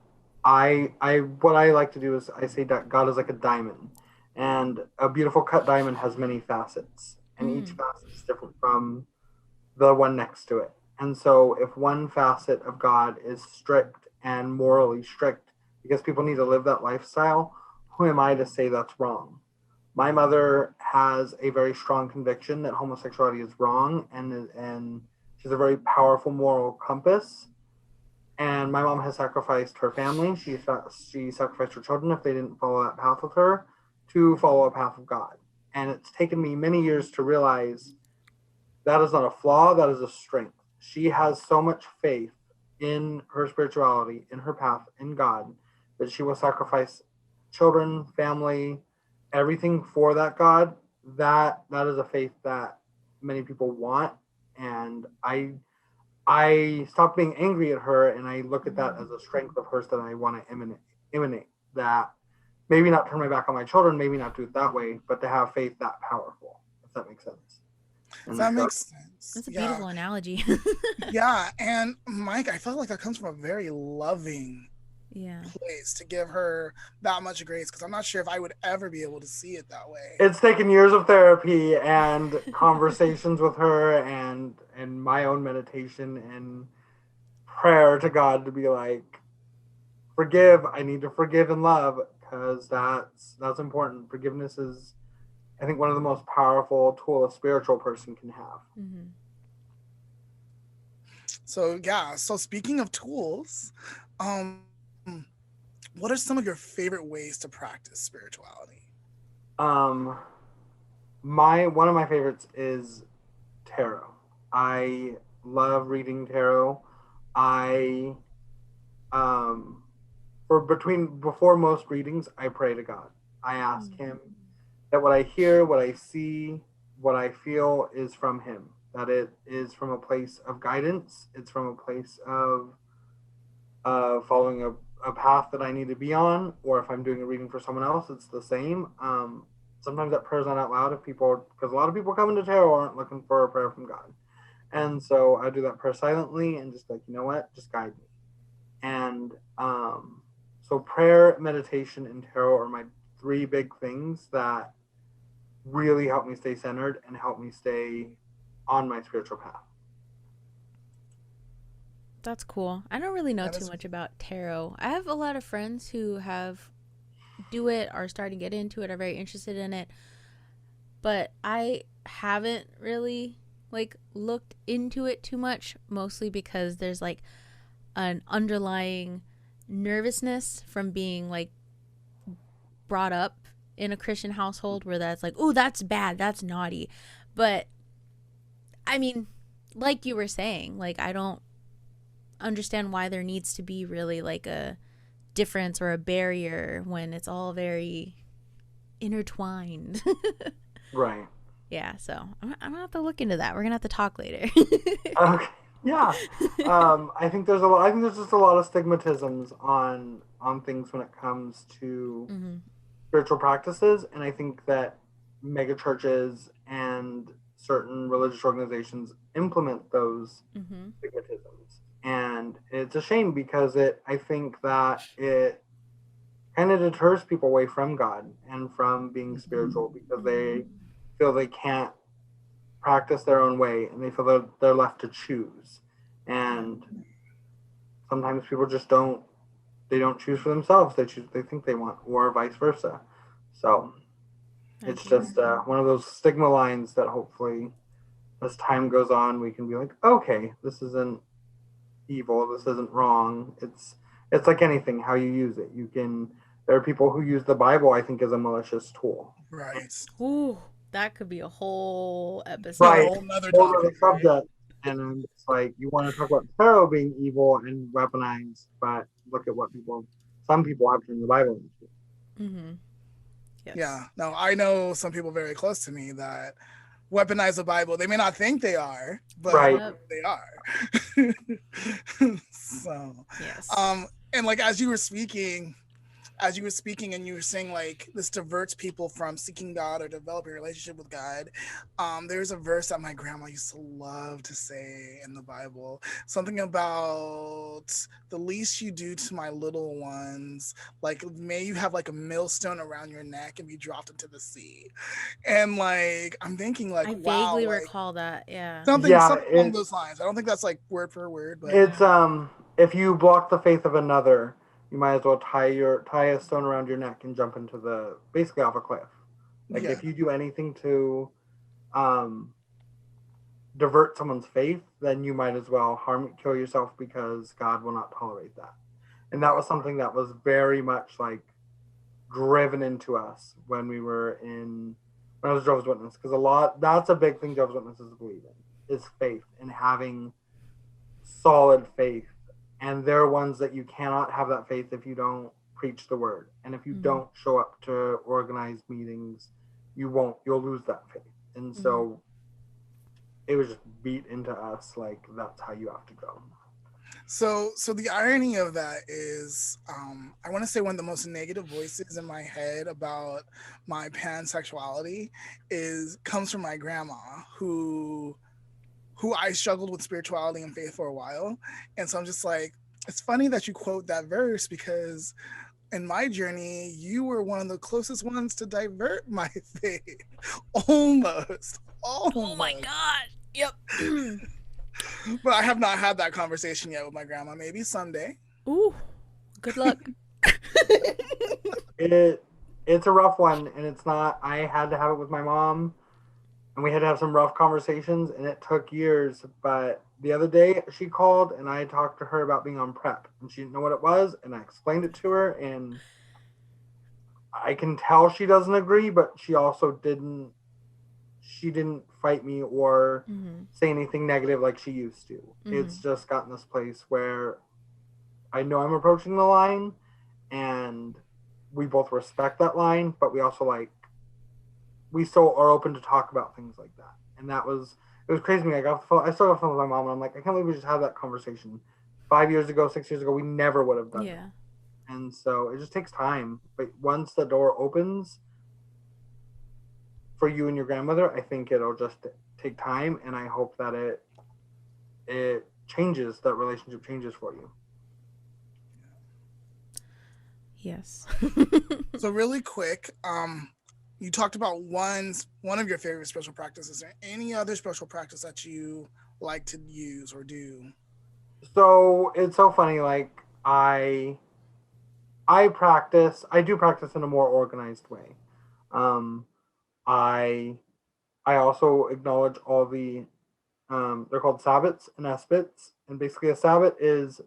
I what I like to do is I say that God is like a diamond, and a beautiful cut diamond has many facets, and each facet is different from the one next to it. And so if one facet of God is strict and morally strict because people need to live that lifestyle, who am I to say that's wrong? My mother has a very strong conviction that homosexuality is wrong, and she's a very powerful moral compass. And my mom has sacrificed her family. She sacrificed her children if they didn't follow that path with her to follow a path of God. And it's taken me many years to realize that is not a flaw, that is a strength. She has so much faith in her spirituality, in her path, in God, that she will sacrifice children, family, everything for that God. That is a faith that many people want. And I stopped being angry at her, and I look at that as a strength of hers that I want to emanate. That maybe not turn my back on my children, maybe not do it that way, but to have faith that powerful, if that makes sense. And that makes sense. That's a beautiful analogy. Yeah, and Mike, I felt like that comes from a very loving place to give her that much grace, because I'm not sure if I would ever be able to see it that way. It's taken years of therapy and conversations with her and my own meditation and prayer to God to be like, forgive. I need to forgive and love, because that's important. Forgiveness is, I think, one of the most powerful tool a spiritual person can have. Mm-hmm. So speaking of tools, what are some of your favorite ways to practice spirituality? One of my favorites is tarot. I love reading tarot. Before most readings, I pray to God. I ask him that what I hear, what I see, what I feel is from him. That it is from a place of guidance. It's from a place of following a path that I need to be on, or if I'm doing a reading for someone else, it's the same. Sometimes that prayer's not out loud because a lot of people come into tarot aren't looking for a prayer from God. And so I do that prayer silently and just like, you know what, just guide me. And so prayer, meditation, and tarot are my three big things that really help me stay centered and help me stay on my spiritual path. That's cool. I don't really know too much about tarot. I have a lot of friends who do it, are starting to get into it, are very interested in it. But I haven't really looked into it too much, mostly because there's an underlying nervousness from being brought up in a Christian household where that's oh, that's bad, that's naughty. But I mean, like you were saying, I don't understand why there needs to be really a difference or a barrier when it's all very intertwined. Right. Yeah, so I'm gonna have to look into that. We're gonna have to talk later. Okay. Yeah. I think there's just a lot of stigmatisms on things when it comes to spiritual practices, and I think that mega churches and certain religious organizations implement those stigmatisms. And it's a shame because I think that it kind of deters people away from God and from being spiritual, because they feel they can't practice their own way and they feel that they're left to choose. And sometimes people just don't choose for themselves. They think they want, or vice versa. So it's just one of those stigma lines that hopefully as time goes on, we can be like, okay, this isn't evil, this isn't wrong. It's like anything, how you use it. There are people who use the Bible, I think, as a malicious tool. Right. Ooh, that could be a whole episode. Right. A whole nother topic. Subject. Right? And it's you want to talk about tarot being evil and weaponized, but look at what some people have turned the Bible into. Yes. Yeah. No, I know some people very close to me that weaponize the Bible. They may not think they are, but they are. So yes. And as you were speaking and you were saying this diverts people from seeking God or developing a relationship with God, there's a verse that my grandma used to love to say in the Bible, something about the least you do to my little ones, may you have a millstone around your neck and be dropped into the sea. And I'm thinking I vaguely recall that. Something along those lines. I don't think that's word for word, but it's if you block the faith of another, you might as well tie a stone around your neck and jump into basically off a cliff. If you do anything to divert someone's faith, then you might as well kill yourself, because God will not tolerate that. And that was something that was very much driven into us when I was Jehovah's Witness, because that's a big thing Jehovah's Witnesses believe in, is faith and having solid faith. And they're ones that you cannot have that faith if you don't preach the word. And if you don't show up to organized meetings, you'll lose that faith. And so it was just beat into us like that's how you have to go. So the irony of that is, I want to say one of the most negative voices in my head about my pansexuality comes from my grandma, who I struggled with spirituality and faith for a while. And so I'm just like, it's funny that you quote that verse, because in my journey, you were one of the closest ones to divert my faith. Almost. Oh my God. Yep. But I have not had that conversation yet with my grandma. Maybe someday. Ooh, good luck. It's a rough one, and it's not. I had to have it with my mom, and we had to have some rough conversations, and it took years. But the other day, she called, and I talked to her about being on PrEP, and she didn't know what it was, and I explained it to her, and I can tell she doesn't agree, but she also didn't. She didn't fight me or say anything negative like she used to. It's just gotten this place where I know I'm approaching the line, and we both respect that line, but we also we still are open to talk about things like that. And it was crazy to me. I got the phone, I still got the phone with my mom, and I'm like, I can't believe we just had that conversation 5 years ago, 6 years ago. We never would have done that. And so it just takes time. But once the door opens for you and your grandmother, I think it'll just take time, and I hope that it changes, that relationship changes for you. Yes. So really quick, you talked about one of your favorite spiritual practices. Is there any other spiritual practice that you like to use or do? So it's so funny. Like I do practice in a more organized way. I also acknowledge all the they're called sabbats and aspits, and basically a sabbat is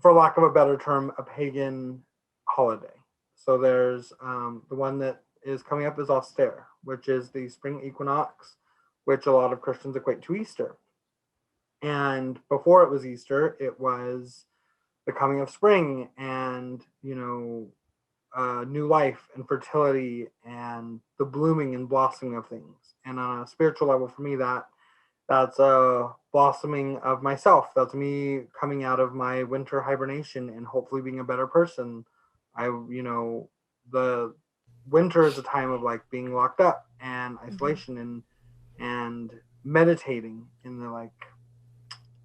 for lack of a better term, a pagan holiday. So there's the one that is coming up is austere, which is the spring equinox, which a lot of Christians equate to Easter. And before it was Easter, it was the coming of spring and, new life and fertility and the blooming and blossoming of things. And on a spiritual level, for me, that's a blossoming of myself. That's me coming out of my winter hibernation and hopefully being a better person. The winter is a time of being locked up and isolation and meditating in the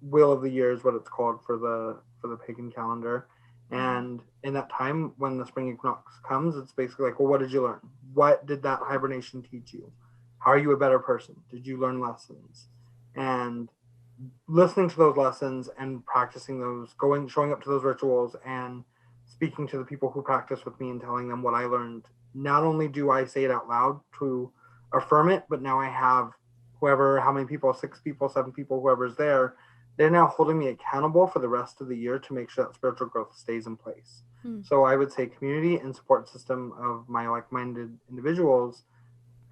wheel of the year is what it's called for the pagan calendar. And in that time, when the spring equinox comes, it's basically well, what did you learn? What did that hibernation teach you? How are you a better person? Did you learn lessons? And listening to those lessons and practicing those, showing up to those rituals and speaking to the people who practice with me and telling them what I learned. Not only do I say it out loud to affirm it, but now I have how many people, 6 people, 7 people, whoever's there, they're now holding me accountable for the rest of the year to make sure that spiritual growth stays in place. So I would say community and support system of my like-minded individuals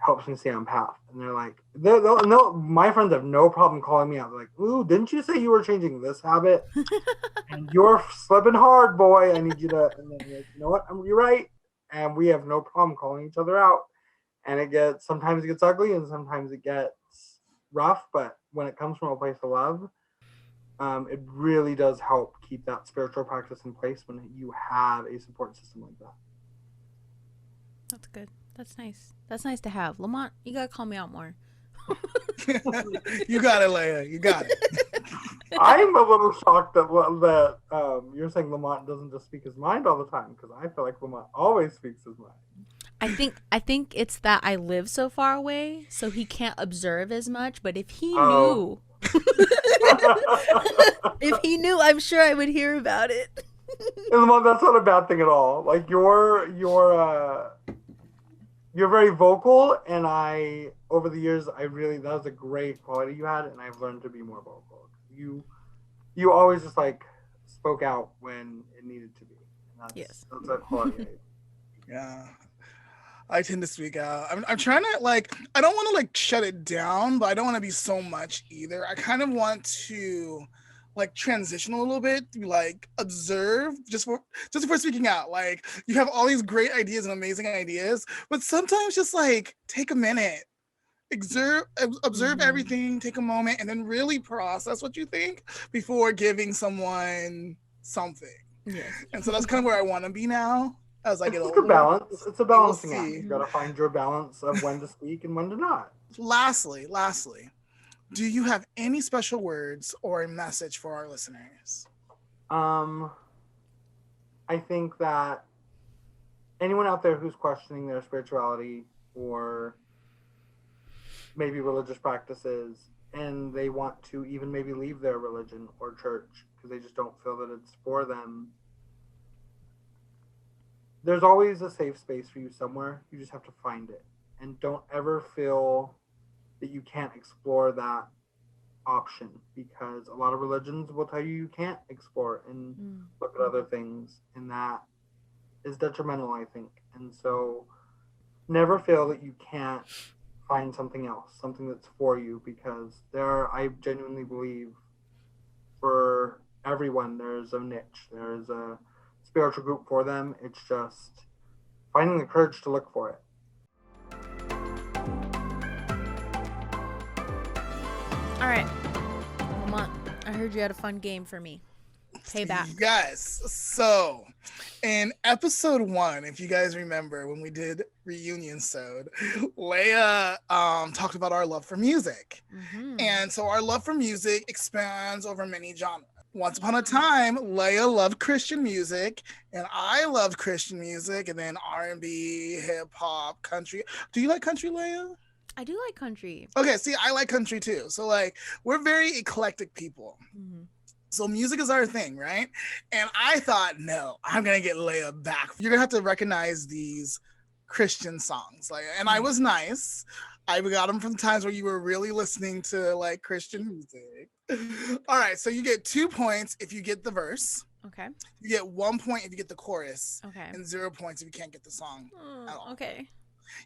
helps me stay on path. And they're like, my friends have no problem calling me out. They're like, ooh, didn't you say you were changing this habit? And you're slipping hard, boy. I need you to, and then like, you know what? You're right. And we have no problem calling each other out. And sometimes it gets ugly and sometimes it gets rough. But when it comes from a place of love, it really does help keep that spiritual practice in place when you have a support system like that. That's good. That's nice. That's nice to have. Lamont, you gotta call me out more. You got it, Leah. You got it. I'm a little shocked that you're saying Lamont doesn't just speak his mind all the time, because I feel like Lamont always speaks his mind. I think it's that I live so far away, so he can't observe as much. But if he knew, I'm sure I would hear about it. And Lamont, that's not a bad thing at all. You're very vocal, and over the years, that was a great quality you had, and I've learned to be more vocal. You always just spoke out when it needed to be. And that's a quality. Yeah, I tend to speak out. I'm trying to I don't want to shut it down, but I don't want to be so much either. I kind of want to transition a little bit, observe just before speaking out. You have all these great ideas and amazing ideas, but sometimes just take a minute, observe everything, take a moment, and then really process what you think before giving someone something. Yes. And so that's kind of where I want to be now as I get older. It's a balance. It's a balancing act. see. You gotta find your balance of when to speak and when to not. Lastly, do you have any special words or a message for our listeners? I think that anyone out there who's questioning their spirituality or maybe religious practices, and they want to even maybe leave their religion or church because they just don't feel that it's for them, there's always a safe space for you somewhere. You just have to find it. And don't ever feel that you can't explore that option, because a lot of religions will tell you can't explore and look at other things, and that is detrimental, I think. And so never feel that you can't find something else, something that's for you, because I genuinely believe for everyone there's a niche, there's a spiritual group for them. It's just finding the courage to look for it. All right, Lamont, I heard you had a fun game for me. Payback. Yes. So in episode 1, if you guys remember when we did reunion-sode, Leah talked about our love for music. And so our love for music expands over many genres. Once upon a time, Leah loved Christian music, and I loved Christian music, and then R&B, hip-hop, country. Do you like country, Leah? I do like country. Okay, see, I like country too. So like, we're very eclectic people. So music is our thing, right? And I thought, no, I'm gonna get Leah back. You're gonna have to recognize these Christian songs. Like, and I was nice. I got them from times where you were really listening to like Christian music. All right, so you get 2 points if you get the verse. Okay. You get 1 point if you get the chorus. Okay. And 0 points if you can't get the song at all. Okay.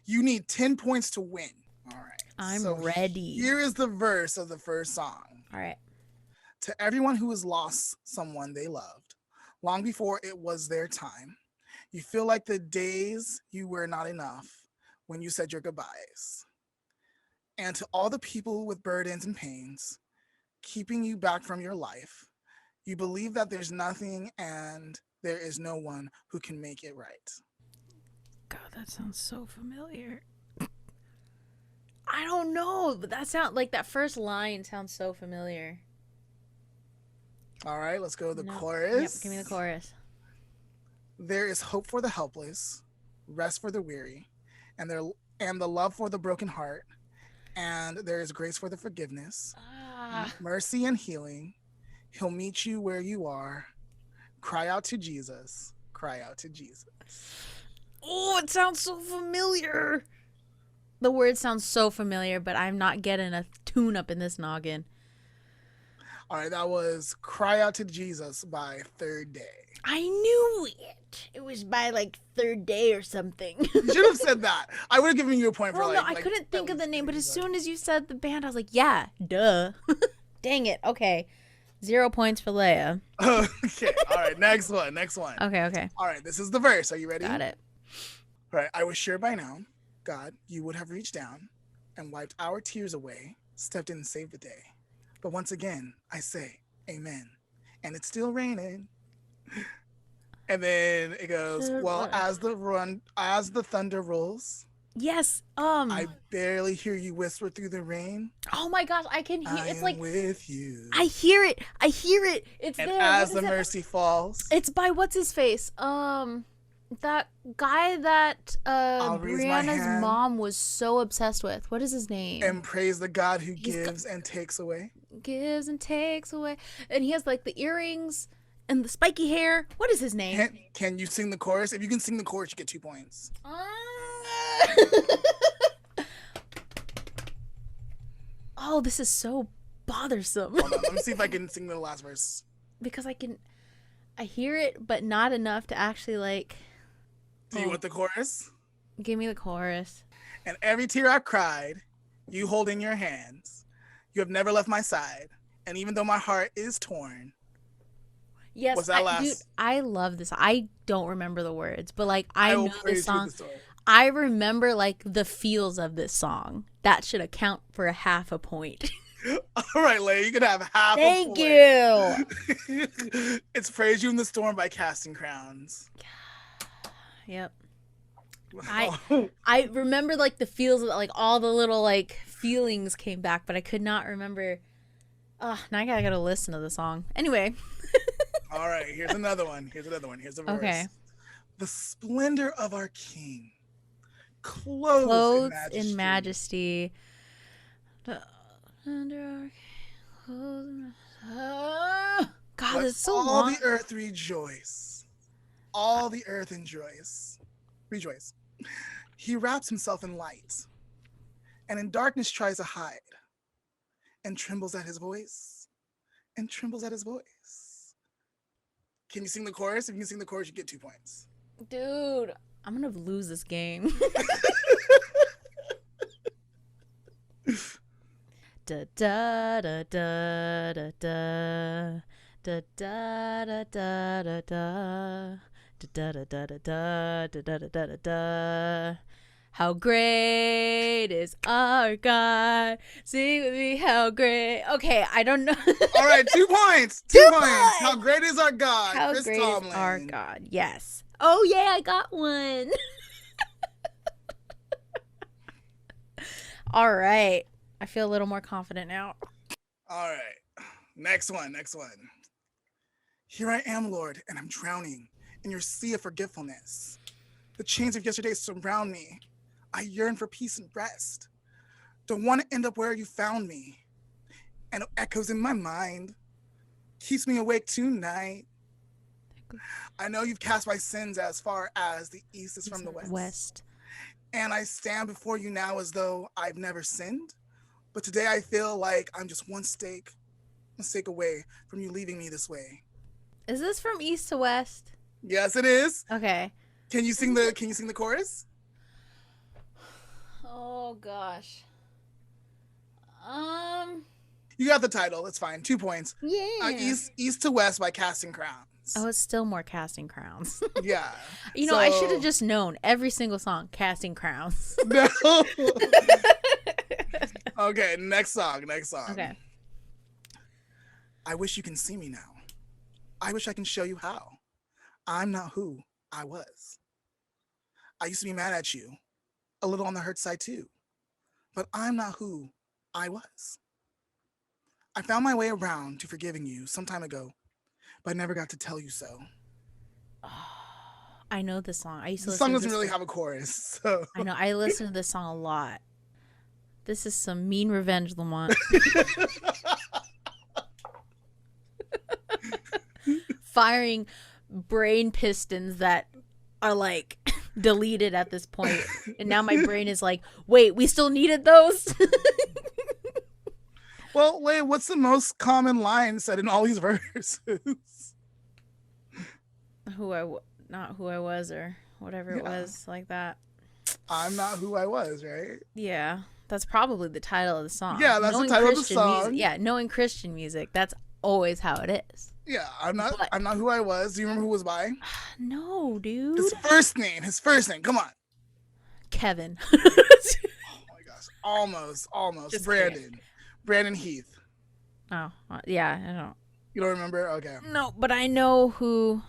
You need 10 points to win. All right. I'm ready. Here is the verse of the first song. All right. To everyone who has lost someone they loved, long before it was their time, you feel like the days you were not enough when you said your goodbyes. And to all the people with burdens and pains, keeping you back from your life, you believe that there's nothing and there is no one who can make it right. God, that sounds so familiar. I don't know, but that first line sounds so familiar. All right, let's go to the chorus. Yep, give me the chorus. There is hope for the helpless, rest for the weary, and the love for the broken heart, and there is grace for the forgiveness, mercy and healing. He'll meet you where you are. Cry out to Jesus. Cry out to Jesus. Oh, it sounds so familiar. The word sounds so familiar, but I'm not getting a tune up in this noggin. All right, that was Cry Out to Jesus by Third Day. I knew it. It was by like Third Day or something. You should have said that. I would have given you a point for no, I couldn't think of the name, but as soon as you said the band, I was like, yeah, duh. Dang it. Okay. 0 points for Leah. Okay. All right. Next one. Okay. All right. This is the verse. Are you ready? Got it. All right. I was sure by now, God, you would have reached down and wiped our tears away, stepped in and saved the day. But once again, I say, amen. And it's still raining. And then it goes, well, as the thunder rolls. Yes. I barely hear you whisper through the rain. Oh my gosh, I can hear. It's like with you. I hear it. It's and there. As the mercy falls. It's by what's his face? That guy that Brianna's mom was so obsessed with. What is his name? And praise the God who gives and takes away. Gives and takes away. And he has like the earrings and the spiky hair. What is his name? Can you sing the chorus? If you can sing the chorus, you get 2 points. Oh, this is so bothersome. Hold on, let me see if I can sing the last verse. Because I hear it, but not enough to actually like. Do you want the chorus? Give me the chorus. And every tear I cried, you hold in your hands. You have never left my side. And even though my heart is torn. Yes, what's that last? Dude, I love this. I don't remember the words, but like I know this song. I remember like the feels of this song. That should account for a half a point. All right, Leia, you can have half Thank a point. you. It's Praise You in the Storm by Casting Crowns. Yep. Oh. I remember like the feels of like all the little like feelings came back, but I could not remember. Now I gotta listen to the song. Anyway. All right, here's another one. Here's the verse. Okay. The splendor of our King, clothed in majesty. God, it's so all long. the earth rejoice. All the earth rejoice. He wraps himself in light, and in darkness tries to hide, and trembles at his voice, Can you sing the chorus? If you can sing the chorus, you get 2 points. Dude, I'm gonna lose this game. Da da da da da da da da da da da da da da da da da da da. How great is our God? Sing with me, how great. Okay, I don't know. All right, 2 points. 2 points. How great is our God? How Chris great Tomlin. is our God? Yes. Oh yeah, I got one. All right. I feel a little more confident now. All right. Next one. Here I am, Lord, and I'm drowning in your sea of forgetfulness. The chains of yesterday surround me. I yearn for peace and rest. Don't want to end up where you found me. And it echoes in my mind. Keeps me awake tonight. I know you've cast my sins as far as the east is from the west. And I stand before you now as though I've never sinned. But today I feel like I'm just one mistake away from you leaving me this way. Is this from east to west? Yes, it is. Okay. Can you sing the chorus? Oh gosh. You got the title. It's fine. 2 points. Yeah. East to West by Casting Crowns. Oh, it's still more Casting Crowns. Yeah. You know, I should have just known every single song, Casting Crowns. No. Okay, next song. Okay. I wish you can see me now. I wish I can show you how. I'm not who I was. I used to be mad at you, a little on the hurt side too, but I'm not who I was. I found my way around to forgiving you some time ago, but I never got to tell you so. I know this song. I used to The listen song to doesn't this really have a chorus, so. I know. I listen to this song a lot. This is some mean revenge, Lamont. Firing brain pistons that are like deleted at this point. And now my brain is like, wait, we still needed those? Well, wait, what's the most common line said in all these verses? Not who I was, or whatever it was, like that. I'm not who I was, right? Yeah, that's probably the title of the song. Yeah, that's the title of the song. Knowing Christian music, that's always how it is. Yeah, I'm not who I was. Do you remember who was by? No, dude. His first name. Come on. Kevin. Oh my gosh, almost. Just Brandon. kidding. Brandon Heath. Oh, yeah, I don't. You don't remember? Okay. No, but I know who.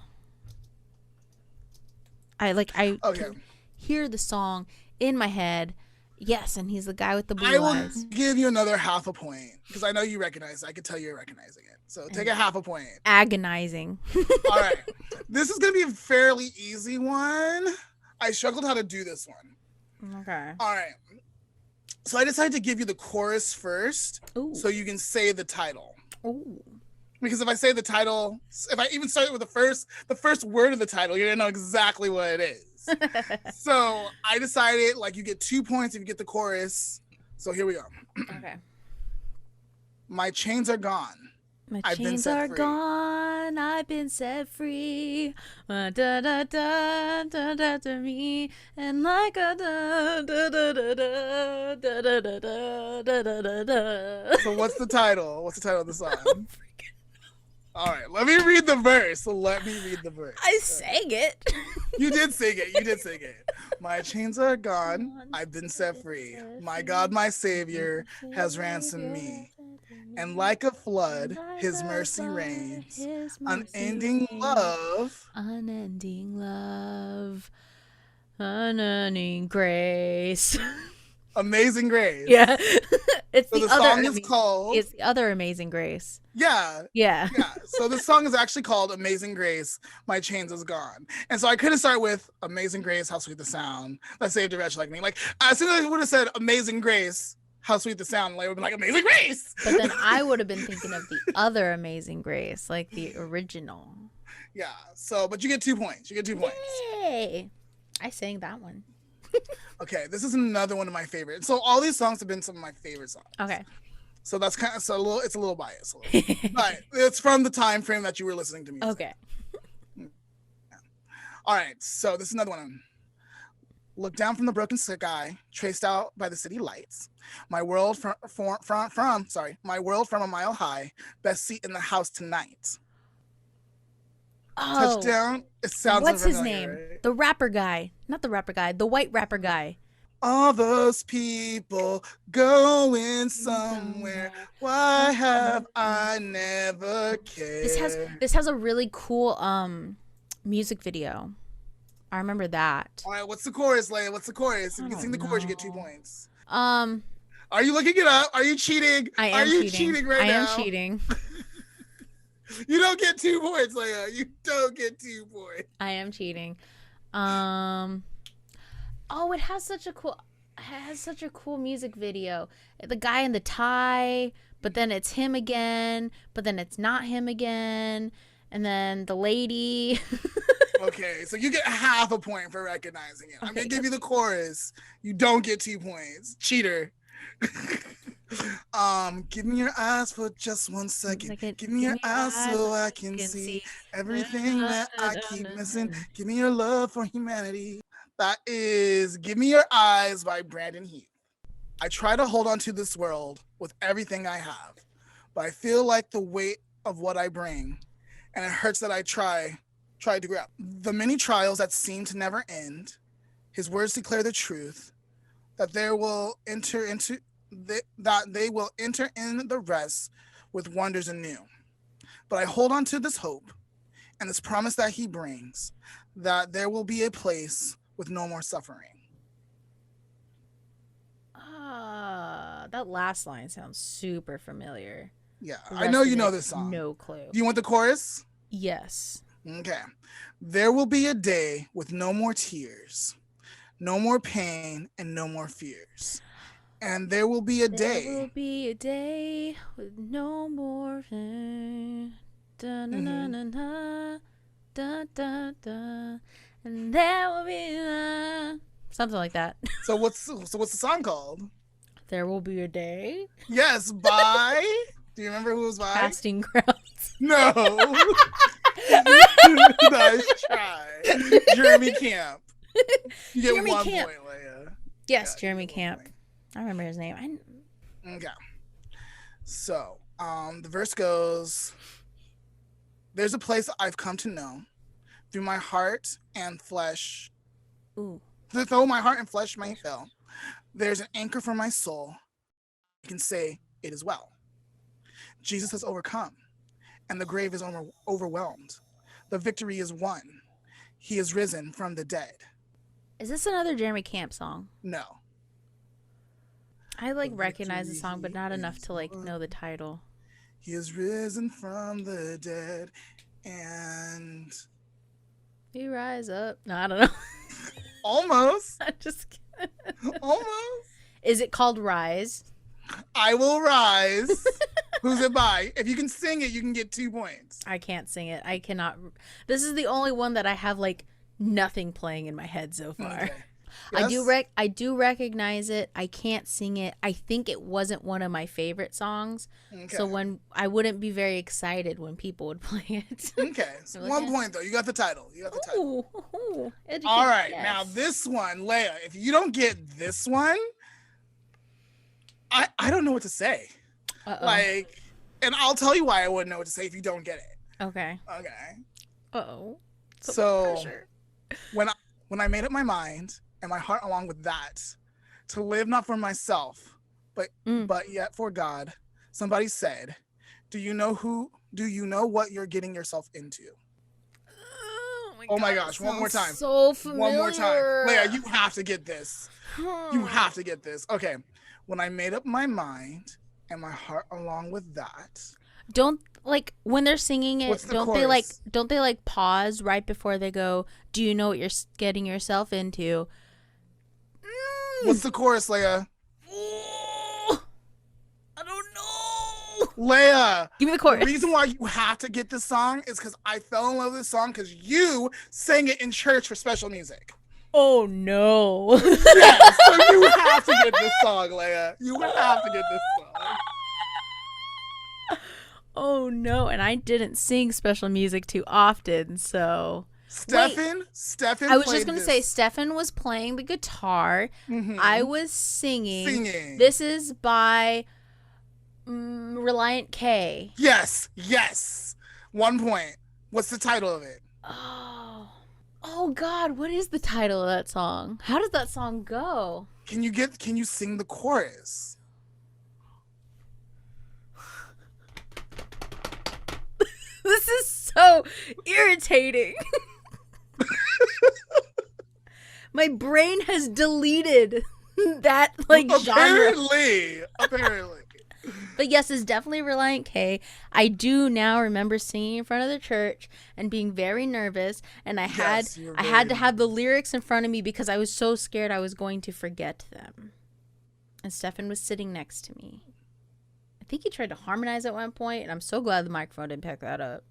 I can hear the song in my head. Yes, and he's the guy with the blue eyes. I will give you another half a point because I know you recognize it. I can tell you're recognizing it. So take a half a point. Agonizing. All right. This is going to be a fairly easy one. I struggled how to do this one. Okay. All right. So I decided to give you the chorus first. Ooh. So you can say the title. Ooh. Because if I say the title, if I even start with the first word of the title, you're going to know exactly what it is. So I decided, like, you get 2 points if you get the chorus. So here we go. Okay. My chains are gone. My chains are gone. I've been set free. Da da da da da da me, and like a da da da da da da da da da da da da. So what's the title? What's the title of the song? All right, let me read the verse. I sang it. You did sing it. My chains are gone. I've been set free. My God, my Savior, has ransomed me. And like a flood, his mercy reigns. Unending love. Unending love. Unending grace. Amazing Grace. Yeah. It's So the song is called. It's the other Amazing Grace. Yeah. Yeah. Yeah. So the song is actually called Amazing Grace, My Chains Is Gone. And so I couldn't start with Amazing Grace, How Sweet the Sound that saved a wretch like me. Like, as soon as I would have said Amazing Grace, How Sweet the Sound, like, I would be like, Amazing Grace. But then I would have been thinking of the other Amazing Grace, like the original. Yeah. So, but you get 2 points. You get 2 points. Yay! I sang that one. Okay. This is another one of my favorites. So all these songs have been some of my favorite songs. Okay. So that's kind of it's a little biased, but it's from the time frame that you were listening to music. Okay. All right, so this is another one. Look down from the broken sky, traced out by the city lights. My world from a mile high. Best seat in the house tonight. Oh, Touchdown. It sounds. what's his familiar, name? right? The rapper guy. Not the rapper guy. The white rapper guy. All those people going somewhere. Why have I never cared? This has a really cool music video. I remember that. All right, what's the chorus, Leia? What's the chorus? If you can sing the chorus, you get 2 know. points. Are Are you looking it up? Are you cheating? Are you cheating right now? I am cheating. You don't get 2 points, Leia. You don't get 2 points. I am cheating. Oh, it has such a cool music video. The guy in the tie, but then it's him again, but then it's not him again, and then the lady. Okay, so you get half a point for recognizing it. I'm gonna give you the chorus. You don't get 2 points. Cheater. Give me your eyes for just 1 second. Give me your eyes so I can see everything that I keep missing. Give me your love for humanity. That is Give Me Your Eyes by Brandon Heath. I try to hold on to this world with everything I have, but I feel like the weight of what I bring, and it hurts that I tried to grab. The many trials that seem to never end, his words declare the truth, that they will enter in the rest with wonders anew. But I hold on to this hope and this promise that he brings, that there will be a place with no more suffering. That last line sounds super familiar. Yeah, The I know rest you of know it, this song. No clue. Do you want the chorus? Yes. Okay. There will be a day with no more tears, no more pain, and no more fears. And there will be a day. There will be a day with no more pain. Da, na, na, na, na, da, da, da. And there will be something like that. So what's the song called? There will be a day. Yes, by. Do you remember who it was by? Casting Crowns. No. Nice try. Jeremy Camp. You get Jeremy 1 Camp. point, Leia. Yes, Yeah, Jeremy you get 1 Camp. point. I remember his name. Okay. So, the verse goes, there's a place I've come to know through my heart and flesh. Ooh. Though my heart and flesh may fail, there's an anchor for my soul. I can say it is well. Jesus has overcome, and the grave is overwhelmed. The victory is won. He is risen from the dead. Is this another Jeremy Camp song? No. I The recognize the victory song, but not enough is to know won. the title. He is risen from the dead, and You rise up. No, I don't know. almost, I'm just kidding. almost. Is it called Rise? I will rise. Who's it by? If you can sing it, you can get 2 points. I can't sing it. I cannot. This is the only one that I have nothing playing in my head so far. Okay. I do recognize it. I can't sing it. I think it wasn't one of my favorite songs. Okay. So when I wouldn't be very excited when people would play it. Okay. So 1 point though. You got the title. Ooh, All right. yes. Now this one, Leia, if you don't get this one, I don't know what to say. Uh-oh. And I'll tell you why I wouldn't know what to say if you don't get it. Okay. Okay. Uh-oh. So Pressure. when I made up my mind and my heart along with that, to live not for myself, but yet for God. Somebody said, do you know what you're getting yourself into? Oh my gosh, one more time. So familiar. One more time. Leah, you have to get this. You have to get this. Okay. When I made up my mind and my heart along with that. Don't, like, when they're singing it, don't they like pause right before they go, do you know what you're getting yourself into? What's the chorus, Leah? I don't know. Leah, give me the chorus. The reason why you have to get this song is because I fell in love with this song because you sang it in church for special music. Oh no. Yes, so you have to get this song, Leah. You have to get this song. Oh no, and I didn't sing special music too often, so Stefan I was just gonna say Stefan was playing the guitar. I was singing. This is by Reliant K. Yes. 1 point. What's the title of it? Oh God, what is the title of that song? How does that song go? Can you sing the chorus? This is so irritating. My brain has deleted that genre. Apparently. But yes, it's definitely Reliant K. I do now remember singing in front of the church and being very nervous, and I had to have the lyrics in front of me because I was so scared I was going to forget them. And Stefan was sitting next to me. I think he tried to harmonize at one point, and I'm so glad the microphone didn't pick that up.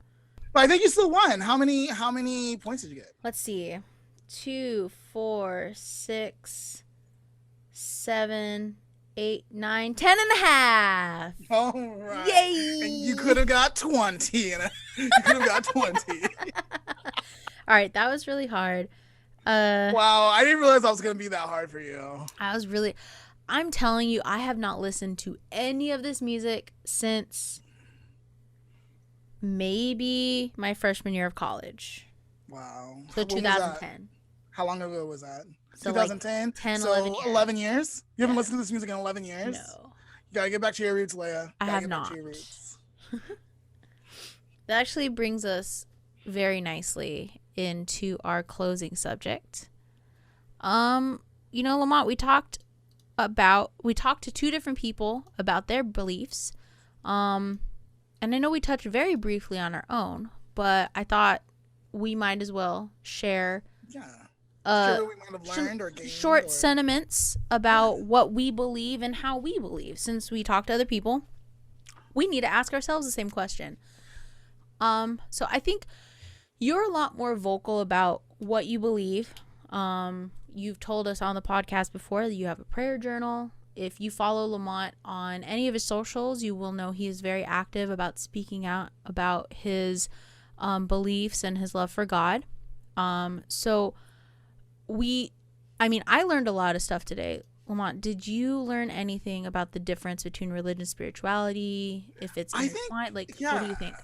But I think you still won. How many points did you get? Let's see. 2, 4, 6, 7, 8, 9, 10 and a half. All right. Yay! And you could have got 20. You could have got 20. All right, that was really hard. Wow, I didn't realize I was going to be that hard for you. I'm telling you, I have not listened to any of this music since maybe my freshman year of college. Wow. So 2010. How long ago was that? So 2010? Like 10, so 11 years. 11 years? You haven't listened to this music in 11 years? No. You gotta get back to your roots, Leah. I have not. That actually brings us very nicely into our closing subject. Lamont, we talked to 2 different people about their beliefs. And I know we touched very briefly on our own, but I thought we might as well share what we might have learned or gained, short sentiments about what we believe and how we believe. Since we talk to other people, we need to ask ourselves the same question. So I think you're a lot more vocal about what you believe. You've told us on the podcast before that you have a prayer journal. If you follow Lamont on any of his socials, you will know he is very active about speaking out about his beliefs and his love for God. I learned a lot of stuff today. Lamont, did you learn anything about the difference between religion and spirituality? If it's intertwined, what do you think?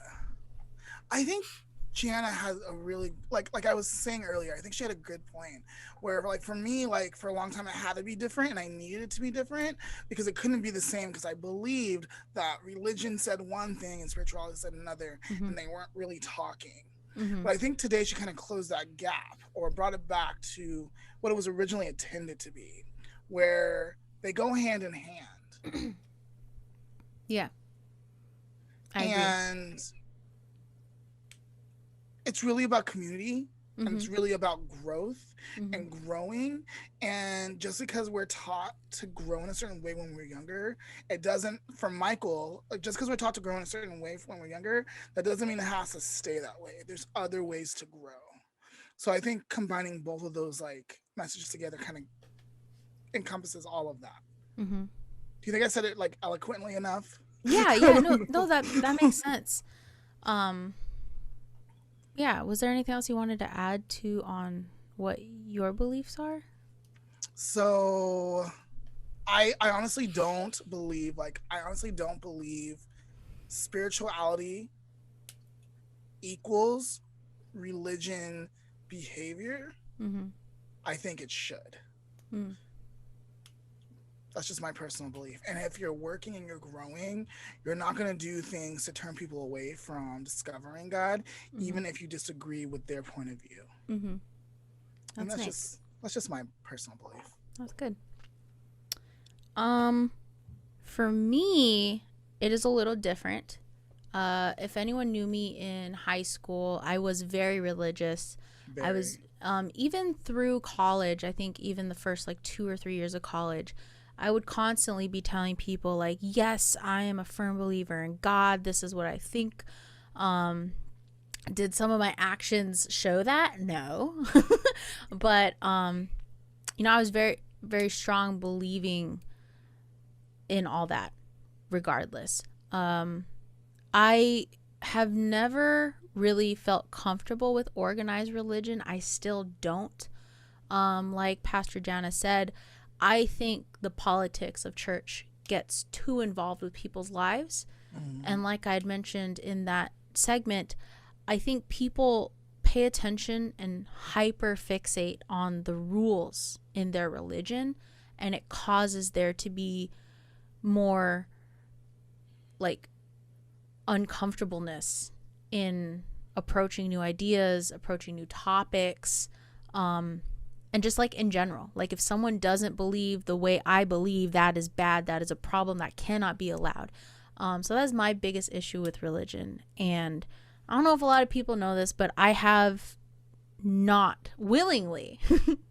I think Jana has a really, like I was saying earlier, I think she had a good point where, like, for me, like, for a long time, it had to be different and I needed it to be different because it couldn't be the same because I believed that religion said one thing and spirituality said another, and they weren't really talking. But I think today she kind of closed that gap or brought it back to what it was originally intended to be, where they go hand in hand. Yeah. I agree. It's really about community and it's really about growth and growing. And just because we're taught to grow in a certain way when we're younger, it doesn't, for Michael, like, just because we're taught to grow in a certain way when we're younger, that doesn't mean it has to stay that way. There's other ways to grow. So I think combining both of those, like, messages together kind of encompasses all of that. Do you think I said it, like, eloquently enough? Yeah, no, that makes sense. Yeah, was there anything else you wanted to add to on what your beliefs are? So I honestly don't believe spirituality equals religion behavior. I think it should. Mm. That's just my personal belief. And if you're working and you're growing, you're not going to do things to turn people away from discovering God, even if you disagree with their point of view. Mm-hmm. And That's nice. That's just my personal belief. That's good. For me, it is a little different. If anyone knew me in high school, I was very religious. Very. I was, even through college, I think even the first like 2 or 3 years of college, I would constantly be telling people like, yes, I am a firm believer in God. This is what I think. Did some of my actions show that? No. But, you know, I was very, very strong believing in all that regardless. I have never really felt comfortable with organized religion. I still don't. Like Pastor Jana said, I think the politics of church gets too involved with people's lives. And like I had mentioned in that segment, I think people pay attention and hyper fixate on the rules in their religion, and it causes there to be more like uncomfortableness in approaching new ideas, approaching new topics, and just like in general, like if someone doesn't believe the way I believe, that is bad, that is a problem, that cannot be allowed. So that's my biggest issue with religion. And I don't know if a lot of people know this, but I have not willingly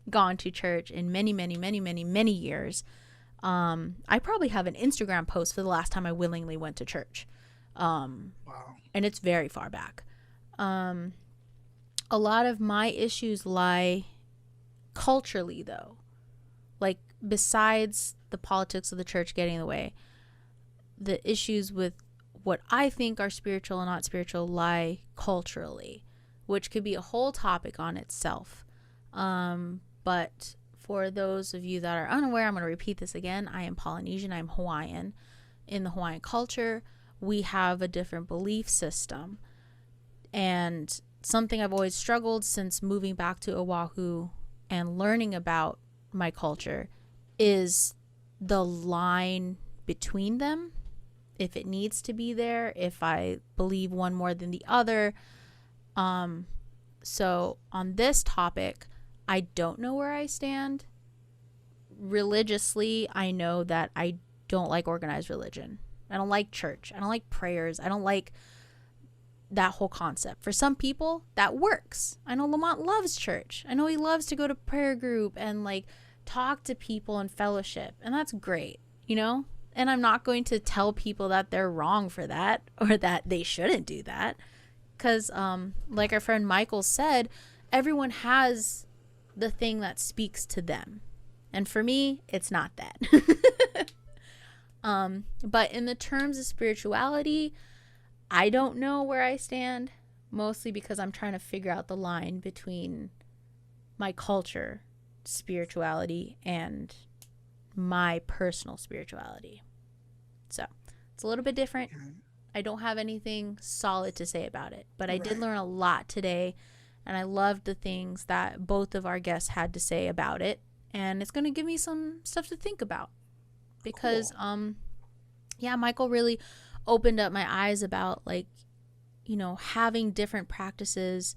gone to church in many, many, many, many, many years. I probably have an Instagram post for the last time I willingly went to church. Wow. And it's very far back. A lot of my issues lie culturally, though. Like, besides the politics of the church getting in the way, the issues with what I think are spiritual and not spiritual lie culturally, which could be a whole topic on itself. But for those of you that are unaware, I'm going to repeat this again. I am Polynesian. I'm Hawaiian. In the Hawaiian culture, we have a different belief system. And something I've always struggled since moving back to Oahu and learning about my culture is the line between them. If it needs to be there, if I believe one more than the other. So on this topic, I don't know where I stand. Religiously, I know that I don't like organized religion. I don't like church. I don't like prayers. I don't like that whole concept. For some people, that works. I know Lamont loves church. I know he loves to go to prayer group and like talk to people and fellowship. And that's great, you know? And I'm not going to tell people that they're wrong for that or that they shouldn't do that. Because like our friend Michael said, everyone has the thing that speaks to them. And for me, it's not that. But in the terms of spirituality, I don't know where I stand, mostly because I'm trying to figure out the line between my culture, spirituality, and my personal spirituality. So it's a little bit different. I don't have anything solid to say about it, but I did learn a lot today, and I loved the things that both of our guests had to say about it, and it's going to give me some stuff to think about because yeah, Michael really opened up my eyes about like, you know, having different practices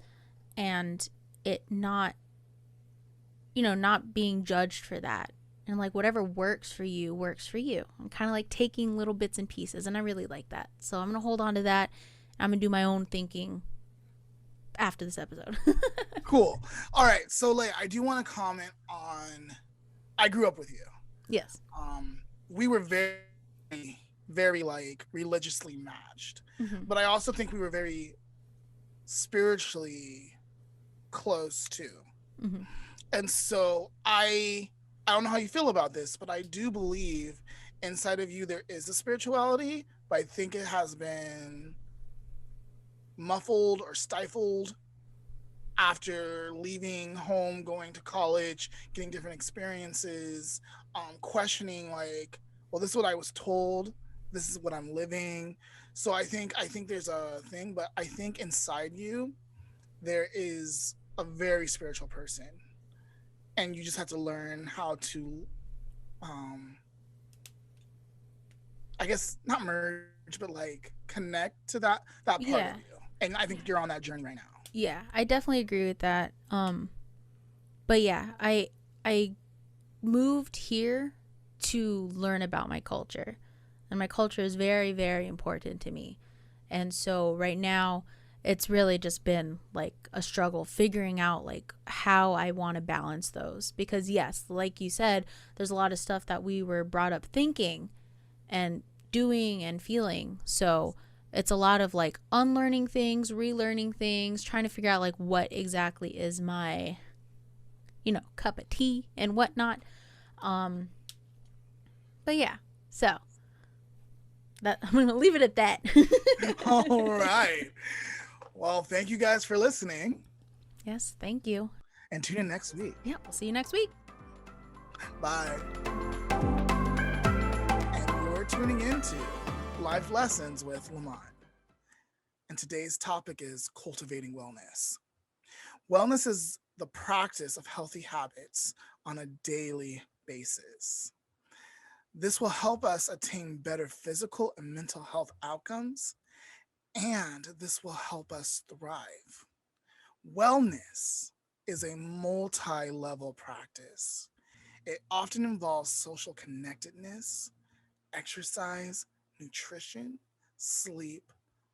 and it not, you know, not being judged for that. And like whatever works for you works for you. I'm kind of like taking little bits and pieces, and I really like that. So I'm going to hold on to that. I'm going to do my own thinking after this episode. Cool. All right. So Leah, I do want to comment on, I grew up with you. Yes. We were very, very like religiously matched, but I also think we were very spiritually close too. And so I don't know how you feel about this, but I do believe inside of you there is a spirituality, but I think it has been muffled or stifled after leaving home, going to college, getting different experiences, questioning like, well, this is what I was told, this is what I'm living. So I think there's a thing, but I think inside you there is a very spiritual person. and you just have to learn how to, I guess not merge, but like connect to that part of Yeah. you. And I think you're on that journey right now. Yeah, I definitely agree with that. But yeah, I moved here to learn about my culture, and my culture is very, very important to me. And so right now, it's really just been like a struggle figuring out like how I want to balance those, because yes, like you said, there's a lot of stuff that we were brought up thinking and doing and feeling. So it's a lot of like unlearning things, relearning things, trying to figure out like what exactly is my, cup of tea and whatnot. But yeah, so that I'm gonna leave it at that. All right. Well, thank you guys for listening. Yes, thank you. And tune in next week. Yeah, we'll see you next week. Bye. And you're tuning into Life Lessons with Lamont. And today's topic is cultivating wellness. Wellness is the practice of healthy habits on a daily basis. This will help us attain better physical and mental health outcomes, and this will help us thrive. Wellness is a multi-level practice. It often involves social connectedness, exercise, nutrition, sleep,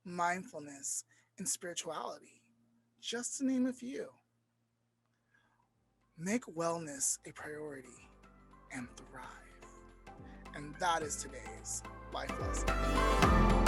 mindfulness, and spirituality, just to name a few. Make wellness a priority and thrive. And that is today's life lesson.